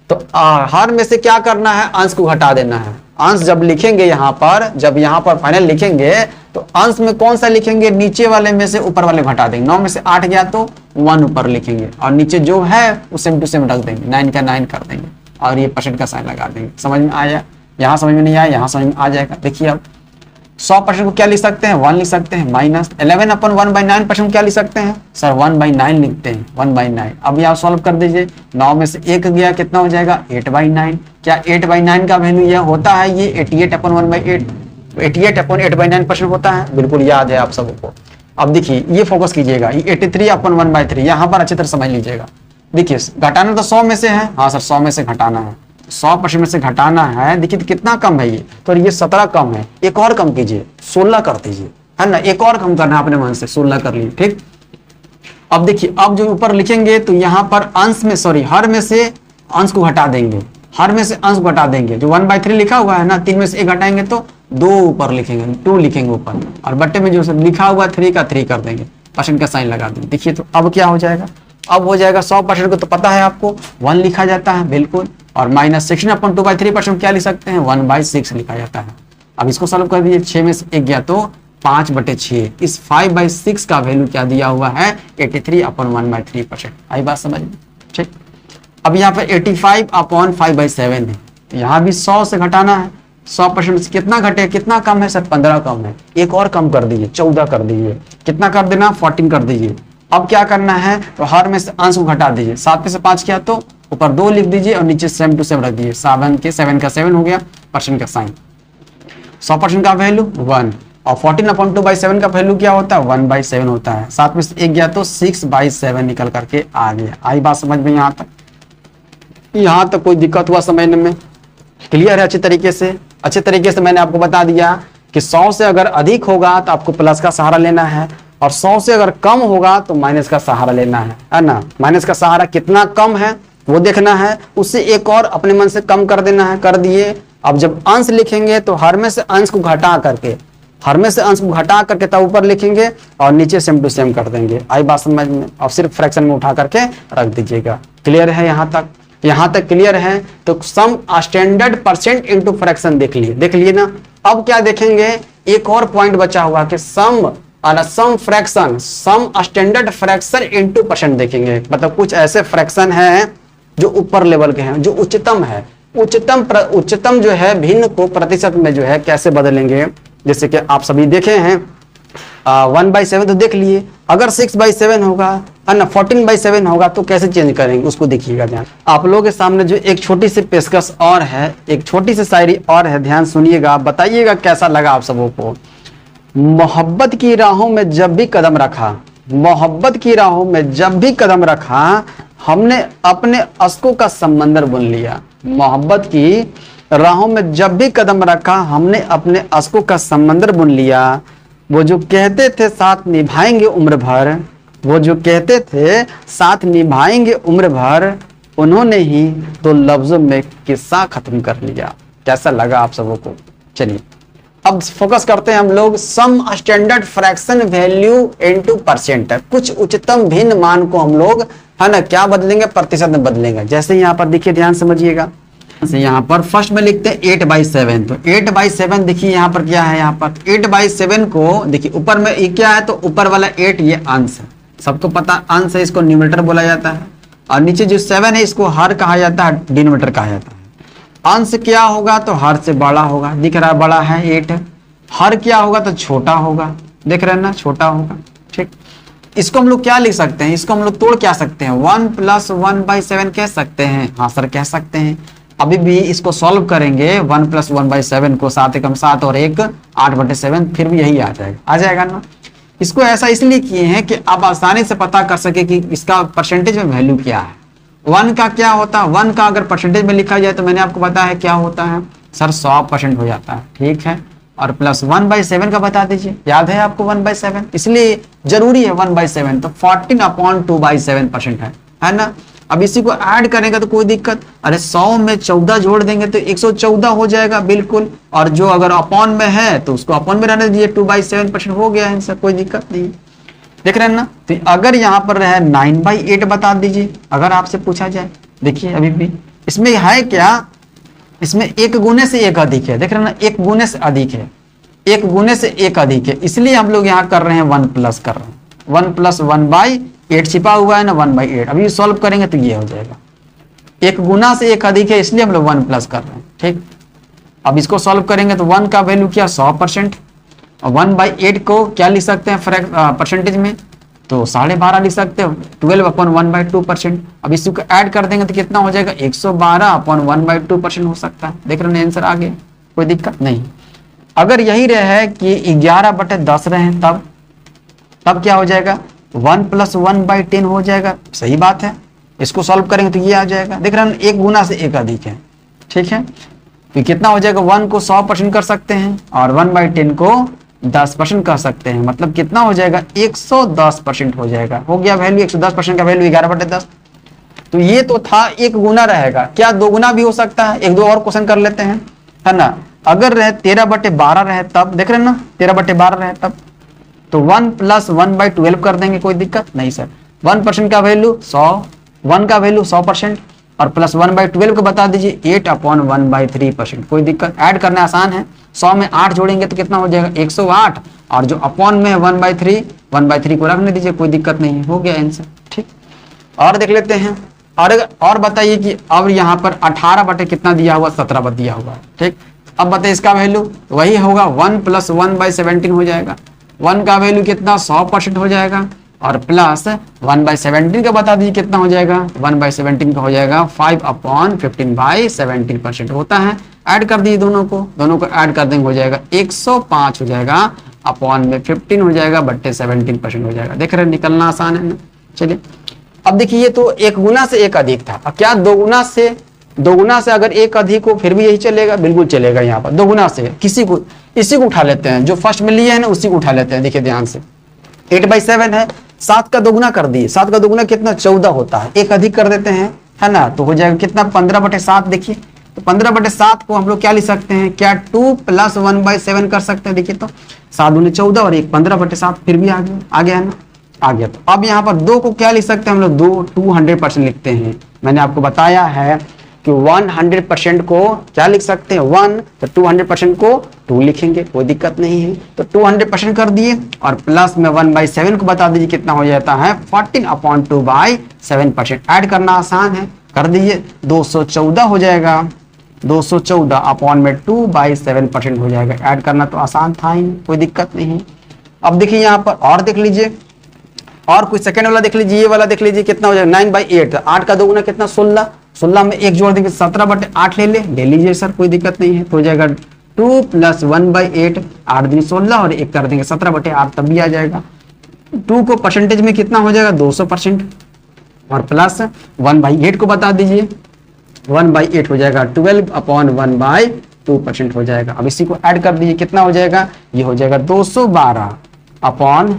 तो हार में से क्या करना है, अंश को घटा देना है। अंश जब लिखेंगे यहाँ पर, जब यहाँ पर फाइनल लिखेंगे तो अंश में कौन सा लिखेंगे, नीचे वाले में से ऊपर वाले घटा देंगे। 9 में से 8 गया तो 1 ऊपर लिखेंगे, और नीचे जो है वो सेम टू सेम रख देंगे, 9 का 9 कर देंगे, और ये % का साइन लगा देंगे। समझ में आया? यहाँ समझ में नहीं आया, यहाँ समझ में आ जाएगा। देखिए अब 100% को क्या लिख सकते हैं, 1 लिख सकते हैं, माइनस 11/1/9% क्या लिख सकते हैं, सर 1/9 लिखते हैं, 1/9। अब यहाँ सॉल्व कर दीजिए, 9 में से 1 गया, कितना हो जाएगा, 8/9। क्या 8/9 का वैल्यू यह होता है, ये 88/1/8, 88/8/9% होता है, बिल्कुल याद है आप सबको। अब देखिए ये फोकस कीजिएगा, ये 83/1/3 यहाँ पर अच्छी तरह समझ लीजिएगा। देखिए घटाना तो 100 में से है, हाँ सर 100 में से घटाना है, 100% में से घटाना है। देखिए तो कितना कम है ये, तो ये 17 कम है, एक और कम कीजिए, 16 कर दीजिए, है ना। एक और कम करना है अपने मन से, 16 कर लीजिए, ठीक। अब देखिए, अब जो ऊपर लिखेंगे तो यहाँ पर अंश में, सॉरी हर में से अंश को घटा देंगे, हर में से अंश को घटा देंगे। जो 1/3 लिखा हुआ है ना, 3 में से 1 घटाएंगे तो 2 ऊपर लिखेंगे, 2 लिखेंगे ऊपर, और बट्टे में जो लिखा हुआ 3 का 3 कर देंगे, % का साइन लगा देंगे। देखिए तो अब क्या हो जाएगा, अब हो जाएगा 100% को तो पता है आपको 1 लिखा जाता है, बिल्कुल। और -16/2/3% क्या लिख सकते हैं, 1/6 लिखा जाता है। अब इसको सॉल्व कर दीजिए, 6 में से 1 गया तो 5/6। इस 5/6 का वैल्यू क्या दिया हुआ है, 83/1/3%। आई बात समझ में, ठीक। अब यहाँ पर 85/5/7 है, यहाँ भी 100 से घटाना है। 100% से कितना घटे, कितना कम है सर, 15 कम है। एक और कम कर दीजिए, 14 कर दीजिए, कितना कर देना, 14 कर दीजिए। अब क्या करना है, तो हर में से अंश को घटा दीजिए। 7 में से 5 किया तो ऊपर 2 लिख दीजिए और नीचे सेम टू सेम रख दीजिए। 7 का 7 हो गया, परसेंट का साइन। 100% का वैल्यू 1 और 14/2/7 का वैल्यू क्या होता है, 1/7 होता है। 7 में से 1 गया तो 6/7 निकल करके आ गया। आई बात समझ में यहाँ तक? यहाँ तक कोई दिक्कत हुआ समझने में? क्लियर है अच्छे तरीके से? अच्छे तरीके से मैंने आपको बता दिया कि 100 से अगर अधिक होगा तो आपको प्लस का सहारा लेना है और 100 से अगर कम होगा तो माइनस का सहारा लेना है ना। माइनस का सहारा कितना कम है वो देखना है, उससे एक और अपने मन से कम कर देना है, कर दिए। अब जब अंश लिखेंगे तो हर में से अंश को घटा करके, हर में से अंश को घटा करके तब ऊपर लिखेंगे और नीचे सेम टू सेम कर देंगे। आई बात समझ में? और सिर्फ फ्रैक्शन में उठा करके रख दीजिएगा। क्लियर है यहाँ तक? यहाँ तक क्लियर है? तो some standard percent into fraction देख लिए ना। अब क्या देखेंगे, एक और पॉइंट बचा हुआ कि some fraction, some standard fraction into percent देखेंगे। मतलब कुछ ऐसे फ्रैक्शन हैं जो ऊपर लेवल के हैं, जो उच्चतम है। उच्चतम जो है भिन्न को प्रतिशत में जो है कैसे बदलेंगे, जैसे कि आप सभी देखे हैं 1/7 तो देख लिए। अगर 6/7 होगा है ना, 14/7 होगा तो कैसे चेंज करेंगे उसको देखिएगा ध्यान। आप लोगों के सामने जो एक छोटी सी पेशकश और है, एक छोटी सी शायरी और है, ध्यान सुनिएगा, बताइएगा कैसा लगा आप सबों को। मोहब्बत की राहों में जब भी कदम रखा, मोहब्बत की राहों में जब भी कदम रखा, हमने अपने अश्कों का समंदर बुन लिया। मोहब्बत की राहों में जब भी कदम रखा, हमने अपने अश्कों का समंदर बुन लिया। वो जो कहते थे साथ निभाएंगे उम्र भर, वो जो कहते थे साथ निभाएंगे उम्र भर, उन्होंने ही तो लफ्जों में किस्सा खत्म कर लिया। कैसा लगा आप सबों को? चलिए अब फोकस करते हैं हम लोग some standard fraction value into percent. कुछ उच्चतम भिन्न मान को हम लोग है ना क्या बदलेंगे, प्रतिशत में बदलेंगे। जैसे यहाँ पर देखिए, ध्यान समझिएगा। यहाँ पर फर्स्ट में लिखते हैं 8/7, तो 8/7 देखिए यहाँ पर क्या है, यहाँ पर 8/7 को देखिए ऊपर में ये क्या है, तो ऊपर वाला 8 ये अंश है, सबको पता अंश है, इसको न्यूमरेटर बोला जाता है। और नीचे जो 7 है इसको हर कहा जाता है, डिनोमिनेटर कहा जाता है। अंश क्या होगा तो हर से बड़ा होगा, दिख रहा है बड़ा है 8, हर क्या होगा तो छोटा होगा, देख रहे हैं ना, छोटा होगा। ठीक, इसको हम लोग क्या लिख सकते हैं, इसको हम लोग तोड़ क्या सकते हैं, 1 + 1/7 कह सकते हैं। हाँ सर कह सकते हैं। अभी भी इसको सॉल्व करेंगे 1 + 1/7 को, 7 × 7 और 1 8/7, फिर भी यही आ जाएगा ना। इसको ऐसा इसलिए किए हैं कि आप आसानी से पता कर सके कि इसका परसेंटेज में वैल्यू क्या है। 1 का क्या होता है, 1 का अगर परसेंटेज में लिखा जाए तो मैंने आपको बताया है क्या होता है सर, 100% हो जाता है। ठीक है, और प्लस 1/7 का बता दीजिए, याद है आपको 1/7, इसलिए जरूरी है 1/7, तो 14/2/7% है ना। अब इसी को ऐड करेंगे तो कोई दिक्कत, अरे 100 में 14 जोड़ देंगे तो 114 हो जाएगा बिल्कुल। और जो अगर अपॉन में है तो उसको अपॉन में रहने दीजिए, 2/7% हो गया है, इनसे कोई दिक्कत नहीं। देख रहे हैं ना। तो अगर यहाँ पर रहे 9/8 बता दीजिए, अगर आपसे पूछा जाए। देखिए अभी भी इसमें है क्या, इसमें 1 गुने से 1 अधिक है, देख रहे हैं ना, 1 गुने से अधिक है, 1 गुने से 1 अधिक है, इसलिए हम लोग यहाँ कर रहे हैं 1 प्लस कर रहे हैं। 1 + 1/8 छिपा हुआ है ना, 1/8। अभी सॉल्व करेंगे तो ये हो जाएगा, 1 गुना से 1 अधिक है, इसलिए हम लोग 1 प्लस कर रहे हैं। ठीक, अब इसको सॉल्व करेंगे तो 1 का वैल्यू क्या, 100%, और 1/8 को क्या लिख सकते हैं परसेंटेज में, तो 12.5 लिख सकते हो, 12/1/2%। अब इसी को ऐड कर देंगे तो कितना हो जाएगा, 112/1/2% हो सकता है। देख रहे हैं आंसर आ गया, कोई दिक्कत नहीं। अगर यही रहे कि 11/10 रहे तब क्या हो जाएगा, 1 + 1/10 हो जाएगा। सही बात है, इसको सॉल्व करेंगे तो ये आ जाएगा। देख रहे हैं 1 गुना से 1 अधिक है। ठीक है, तो कितना हो जाएगा, 1 को 100% कर सकते हैं और 1/10 को 10% कर सकते हैं, मतलब कितना हो जाएगा, 110% हो जाएगा। हो गया वैल्यू, 110% का वैल्यू 11/10। तो ये तो था 1 गुना रहेगा, क्या 2 गुना भी हो सकता है। 1-2 और क्वेश्चन कर लेते हैं, है ना। अगर रहे 13/12 रहे तब, देख रहे हैं ना, 13/12 रहे तब, तो 1 + 1/12 कर देंगे, कोई दिक्कत नहीं सर। 1% का वैल्यू 100, 1 का वैल्यू 100%, और प्लस 1/12 को बता दीजिए 8/1/3%, कोई दिक्कत। ऐड करना आसान है, 100 में 8 जोड़ेंगे तो कितना हो जाएगा, 108, और जो अपॉन में है 1/3 को रखने दीजिए, कोई दिक्कत नहीं है, हो गया आंसर। ठीक, और देख लेते हैं और बताइए कि अब यहाँ पर 18 बटे कितना दिया हुआ, 17 बटे दिया हुआ है। ठीक, अब बताइए इसका वैल्यू वही होगा 1 + 1/17 हो जाएगा। 1 का वैल्यू कितना 100% हो जाएगा और प्लस 1/17 का बता दीजिए कितना हो जाएगा। 1/17 का हो जाएगा 5/15/17% होता है। ऐड कर दीजिए दोनों को ऐड कर देंगे हो जाएगा 105 हो जाएगा अपॉन में 15 हो जाएगा बट्टे 17% हो जाएगा। देख रहे हैं निकलना आसान है ना। चलिए अब देखिए ये तो एक गुना से एक अधिक था, अब क्या दो गुना से अगर एक अधिक हो फिर भी यही चलेगा, बिल्कुल चलेगा। यहाँ पर दो गुना से इसी को उठा लेते हैं, जो फर्स्ट में लिए हैं ना उसी को उठा लेते हैं। देखिए ध्यान से 8/7 है, 7 का दोगुना कर दिए, 7 का दोगुना कितना 14 होता है, एक अधिक कर देते हैं है ना, तो हो जाएगा कितना 15/7। देखिए तो 15/7 को हम लोग क्या लिख सकते हैं, क्या 2 + 1/7 कर सकते हैं। देखिए तो 7 दूनी 14 और 1 15/7 फिर भी आ गया है ना, आ गया। तो अब यहाँ पर 2 को क्या लिख सकते हैं हम लोग, 200% लिखते हैं। मैंने आपको बताया है कि 100% को क्या लिख सकते हैं 1, तो 200% को 2 लिखेंगे, कोई दिक्कत नहीं है। तो 200% कर दिए और प्लस में 1/7 को बता दीजिए कितना हो जाता है 14/2/7%। ऐड करना आसान है, कर दीजिए 214 हो जाएगा, 214 अपॉन में 2/7% हो जाएगा। ऐड करना तो आसान था ही, कोई दिक्कत नहीं है। अब देखिए यहाँ पर और देख लीजिए, और कोई सेकेंड वाला देख लीजिए, ये वाला देख लीजिए कितना हो जाएगा 9/8। 8 का दोगुना कितना 16, 16 में एक जोड़ देंगे 17/8 ले लीजिए सर, कोई दिक्कत नहीं है। तो हो जाएगा 2 + 1/8, 8 दूनी 16 और एक कर देंगे 17/8 तब भी आ जाएगा। 2 को परसेंटेज में कितना हो जाएगा 200% और प्लस 1/8 को बता दीजिए, 1/8 हो जाएगा 12/1/2% हो जाएगा। अब इसी को ऐड कर दीजिए कितना हो जाएगा, ये हो जाएगा 212 अपॉन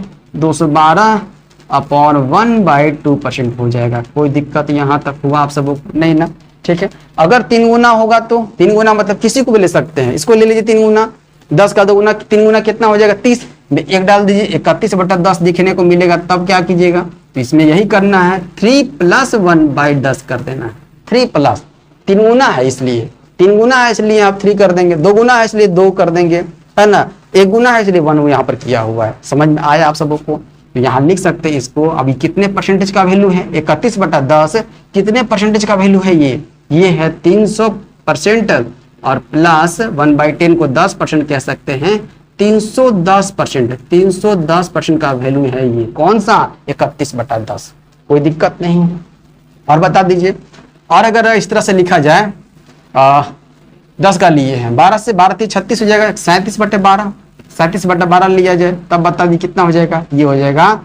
1/2% हो जाएगा। कोई दिक्कत यहाँ तक हुआ आप सबको नहीं ना, ठीक है। अगर 3 गुना होगा तो 3 गुना मतलब किसी को भी ले सकते हैं, इसको ले लीजिए 3 गुना, 10 का 2 गुना 3 गुना कितना हो जाएगा 30 में 1 डाल दीजिए 31/10 दिखने को मिलेगा। तब क्या कीजिएगा, तो इसमें यही करना है 3 + 1/10 कर देना है। 3 प्लस 3 गुना है इसलिए 3 गुना है इसलिए आप 3 कर देंगे, 2 गुना है इसलिए 2 कर देंगे है ना, 1 गुना है इसलिए 1 यहाँ पर किया हुआ है। समझ में आया आप सबको, तो यहाँ लिख सकते हैं इसको। अभी कितने परसेंटेज का वैल्यू है 31/10, कितने परसेंटेज का वैल्यू है ये है 300% और प्लस 1/10 को 10% कह सकते हैं, 310%। 310% का वैल्यू है ये, कौन सा 31/10, कोई दिक्कत नहीं। और बता दीजिए, और अगर इस तरह से लिखा जाए 10 का लिए हैं 12 से 12 3 36 हो जाएगा, 37/12, 37/12 लिया जाए तब बता दी कितना हो जाएगा, ये हो जाएगा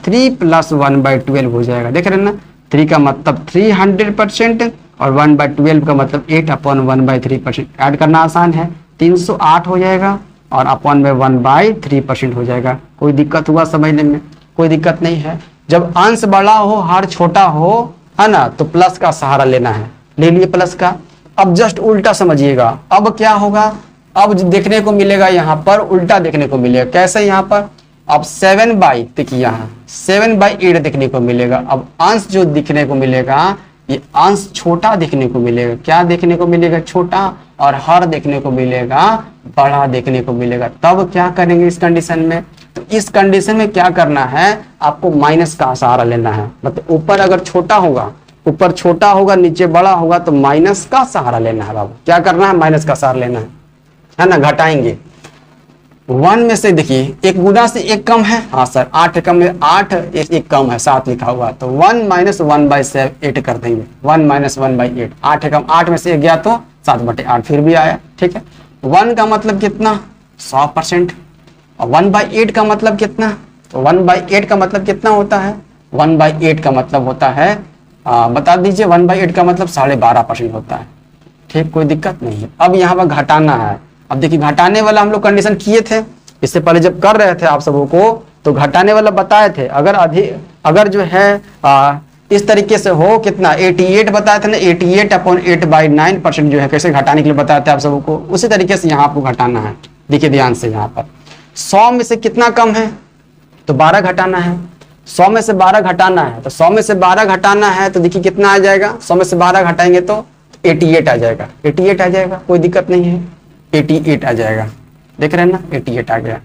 3 + 1/12 हो जाएगा। देख रहे हैं ना, 3 का मतलब 300% और 1/12 का मतलब 8/1/3%। ऐड करना आसान है, 308 हो जाएगा और अपॉन में 1/3% हो जाएगा। कोई दिक्कत हुआ समझने में, कोई दिक्कत नहीं है। जब अंश बड़ा हो हर छोटा हो है ना, तो प्लस का सहारा लेना है, ले लिए प्लस का। अब जस्ट उल्टा समझिएगा, अब क्या होगा, अब देखने को मिलेगा यहाँ पर उल्टा देखने को मिलेगा। कैसे यहाँ पर, अब 7/, देखिए यहाँ 7/8 देखने को मिलेगा। अब अंश जो दिखने को मिलेगा ये अंश छोटा देखने को मिलेगा। क्या देखने को मिलेगा, छोटा, और हर देखने को मिलेगा बड़ा देखने को मिलेगा। तब क्या करेंगे इस कंडीशन में, तो इस कंडीशन में क्या करना है, आपको माइनस का सहारा लेना है। मतलब ऊपर अगर छोटा होगा, ऊपर छोटा होगा नीचे बड़ा होगा तो माइनस का सहारा लेना है। बाबू क्या करना है, माइनस का सहारा लेना है ना, घटाएंगे 1 में से। देखिए 1 गुना से 1 कम है, हाँ सर 8 कम है, 8 1 कम है 7 लिखा हुआ, तो 1 - 1/8 कर देंगे, 1 - 1/8। 8 कम 8 में से 1 गया तो 7/8 फिर भी आया, ठीक है। 1 का मतलब कितना 100% और 1/8 का मतलब कितना, तो 1/8 का मतलब कितना होता है, 1/8 का मतलब होता है बता दीजिए, 1/8 का मतलब 12.5% होता है, ठीक, कोई दिक्कत नहीं है। अब यहाँ पर घटाना है। अब देखिए घटाने वाला हम लोग कंडीशन किए थे इससे पहले जब कर रहे थे आप सबों को, तो घटाने वाला बताए थे। अगर जो है इस तरीके से हो, कितना 88 बताए थे ना, 88/8/9% जो है कैसे घटाने के लिए बताए थे आप सबों को, उसी तरीके से यहाँ आपको घटाना है। देखिए ध्यान से, यहाँ पर 100 में से कितना कम है, तो 12 घटाना है। 100 में से 12 घटाना है, तो 100 में से 12 घटाना है तो देखिए कितना आ जाएगा, 100 में से 12 घटाएंगे तो 88 आ जाएगा, 88 आ जाएगा, कोई दिक्कत नहीं है, 88 आ जाएगा। देख रहे हैं ना, 88 आ गया।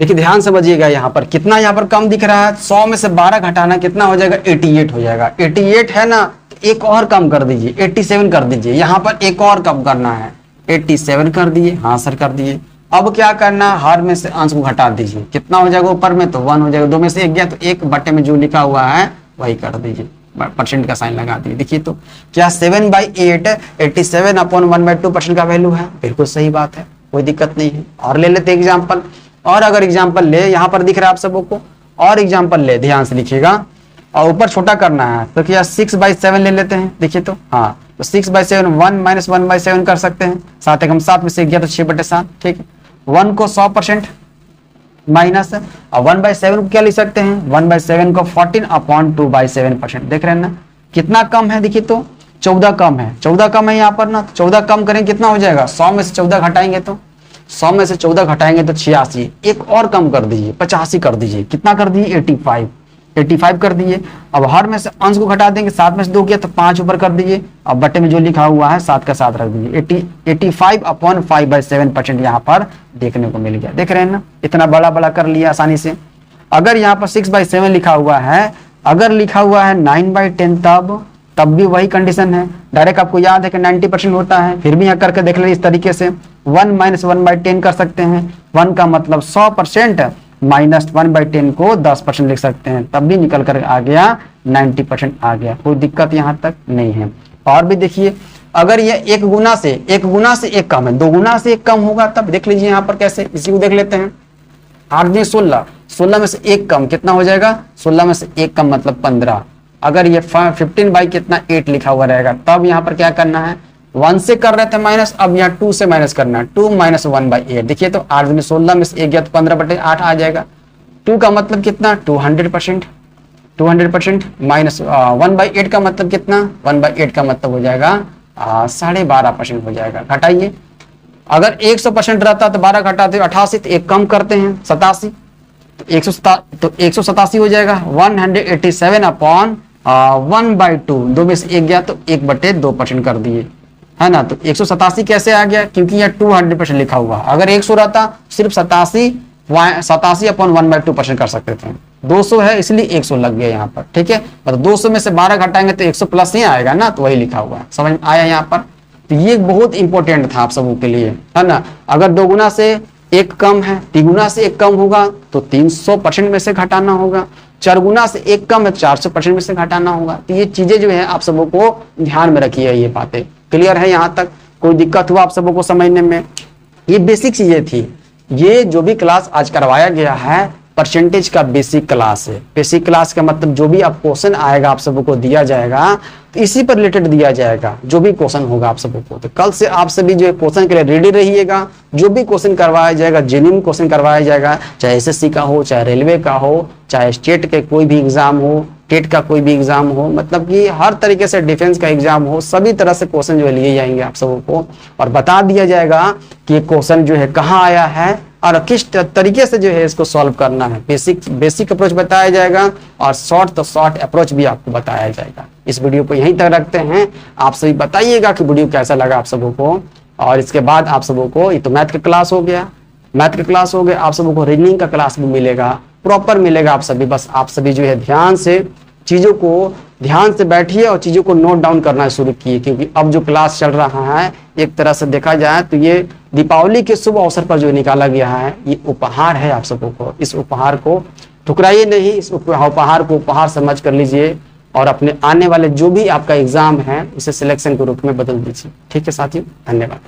देखिए ध्यान समझिएगा, यहाँ पर कितना यहाँ पर कम दिख रहा है, 100 में से 12 घटाना कितना हो जाएगा, 88 हो जाएगा। 88 है ना, एक और कम कर दीजिए, 87 कर दीजिए। यहाँ पर एक और कम करना है, 87 कर दिए, हाँ सर कर दिए। अब क्या करना, हर में से अंश को घटा दीजिए, कितना हो जाएगा ऊपर में, तो 1 हो जाएगा। 2 में से 1 गया तो 1 बटे में जो लिखा हुआ है वही कर दीजिए, परसेंट का साइन लगा दीजिए। देखिए तो क्या 7/8 87/1/2% का वैल्यू है, बिल्कुल सही बात है, कोई दिक्कत नहीं है। और ले लेते एग्जाम्पल, और अगर एग्जाम्पल ले, यहाँ पर दिख रहा है आप सबों को, और एग्जाम्पल ले, ध्यान से लिखिएगा, और ऊपर छोटा करना है तो क्या 6/7 ले लेते हैं। देखिए तो हाँ, तो 6/7 1 - 1/7 कर सकते हैं, 7 एकम 7 में से गया तो 6/7, ठीक है। 1 को 100% माइनस, और 1/7 को क्या लिख सकते हैं, 1/7 को 14/2/7%। देख रहे हैं ना कितना कम है, देखिए तो 14 कम है, 14 कम है यहाँ पर ना, 14 कम करें कितना हो जाएगा, 100 में से 14 घटाएंगे तो 100 में से 14 घटाएंगे तो 86, एक और कम कर दीजिए, 85 कर दीजिए, कितना कर दिए 85 कर दिए। अब हर में से अंश को घटा देंगे, 7 में से 2 किया तो 5 ऊपर कर दीजिए, अब बटे में जो लिखा हुआ है 7 का 7 रख दीजिए। 85/5/7% यहाँ पर देखने को मिल गया। देख रहे हैं ना, इतना बड़ा बड़ा कर लिया आसानी से। अगर यहाँ पर 6/7 लिखा हुआ है, अगर लिखा हुआ है 9/10 तब भी वही कंडीशन है। डायरेक्ट आपको याद है कि 90% होता है, फिर भी यहाँ करके देख लें इस तरीके से, 1 - 1/10 कर सकते हैं। 1 का मतलब 100%, -1/10 को 10% लिख सकते हैं, तब भी निकल कर आ गया 90% आ गया, कोई दिक्कत यहाँ तक नहीं है। और भी देखिए, अगर ये 1 गुना से 1 कम है, 2 गुना से 1 कम होगा, तब देख लीजिए यहाँ पर कैसे, इसी को देख लेते हैं। 8 × 16, 16 में से 1 कम कितना हो जाएगा, 16 में से 1 कम मतलब 15। अगर ये 15/8 लिखा हुआ रहेगा, तब यहाँ पर क्या करना है, 1 से कर रहे थे माइनस, अब यहाँ 2 से माइनस करना है, 2 - 1/8। देखिए तो 8 में 16 में से 1 गया तो 15/8 आ जाएगा। 2 का मतलब कितना, 200%, 200% माइनस 1/8 का मतलब कितना, 1/8 का मतलब हो जाएगा 12.5% हो जाएगा। घटाइए, अगर 100% रहता तो 12 घटाते 88, तो 1 कम करते हैं 87, तो 187 हो जाएगा। 187/1/2, 2 में से 1 गया तो 1/2% कर दिए, है ना। तो 187 कैसे आ गया, क्योंकि यह 200% लिखा हुआ, अगर 100 रहता सिर्फ 87/1/2% कर सकते थे। 200 है इसलिए 100 लग गया यहाँ पर, ठीक है। मतलब 200 में से 12 घटाएंगे तो 100 प्लस ही आएगा ना, तो वही लिखा हुआ है, समझ में आया यहाँ पर। तो ये बहुत इंपॉर्टेंट था आप सबों के लिए, है ना। अगर 2 गुना से 1 कम है, 3 गुना से 1 कम होगा तो 300% में से घटाना होगा, 4 गुना से 1 कम है 400% में से घटाना होगा। तो ये चीजें जो है आप सबों को ध्यान में रखिए, ये बातें क्लियर है यहाँ तक, कोई दिक्कत हुआ आप सबों को समझने में। ये बेसिक चीजें थी, ये जो भी क्लास आज करवाया गया है परसेंटेज का बेसिक क्लास है। बेसिक क्लास का मतलब जो भी आप क्वेश्चन आएगा आप सबों को दिया जाएगा, तो इसी पर रिलेटेड दिया जाएगा, जो भी क्वेश्चन होगा आप सबों को। तो कल से आप सभी जो है क्वेश्चन के लिए रेडी रहिएगा, जो भी क्वेश्चन करवाया जाएगा जेन्युइन क्वेश्चन करवाया जाएगा, चाहे एसएससी का हो, चाहे रेलवे का हो, चाहे स्टेट के कोई भी एग्जाम हो, टेट का कोई भी एग्जाम हो, मतलब कि हर तरीके से डिफेंस का एग्जाम हो, सभी तरह से क्वेश्चन जो है लिए जाएंगे आप सबों को, और बता दिया जाएगा कि ये क्वेश्चन जो है कहाँ आया है और किस तरीके से जो है इसको सॉल्व करना है। बेसिक अप्रोच बताया जाएगा, और शॉर्ट अप्रोच भी आपको बताया जाएगा। इस वीडियो को यहीं तक रखते हैं, आप सभी बताइएगा कि वीडियो कैसा लगा आप सबों को। और इसके बाद आप सबों को, ये तो मैथ का क्लास हो गया, आप सबों को रीजनिंग का क्लास भी मिलेगा, प्रॉपर मिलेगा आप सभी। बस आप सभी जो है ध्यान से चीज़ों को ध्यान से बैठिए और चीज़ों को नोट डाउन करना शुरू किए, क्योंकि अब जो क्लास चल रहा है एक तरह से देखा जाए तो ये दीपावली के शुभ अवसर पर जो निकाला गया है, ये उपहार है आप सबों को। इस उपहार को ठुकराइए नहीं, इस उपहार को उपहार समझ कर लीजिए, और अपने आने वाले जो भी आपका एग्जाम है उसे सिलेक्शन के रूप में बदल दीजिए। ठीक है साथियों, धन्यवाद।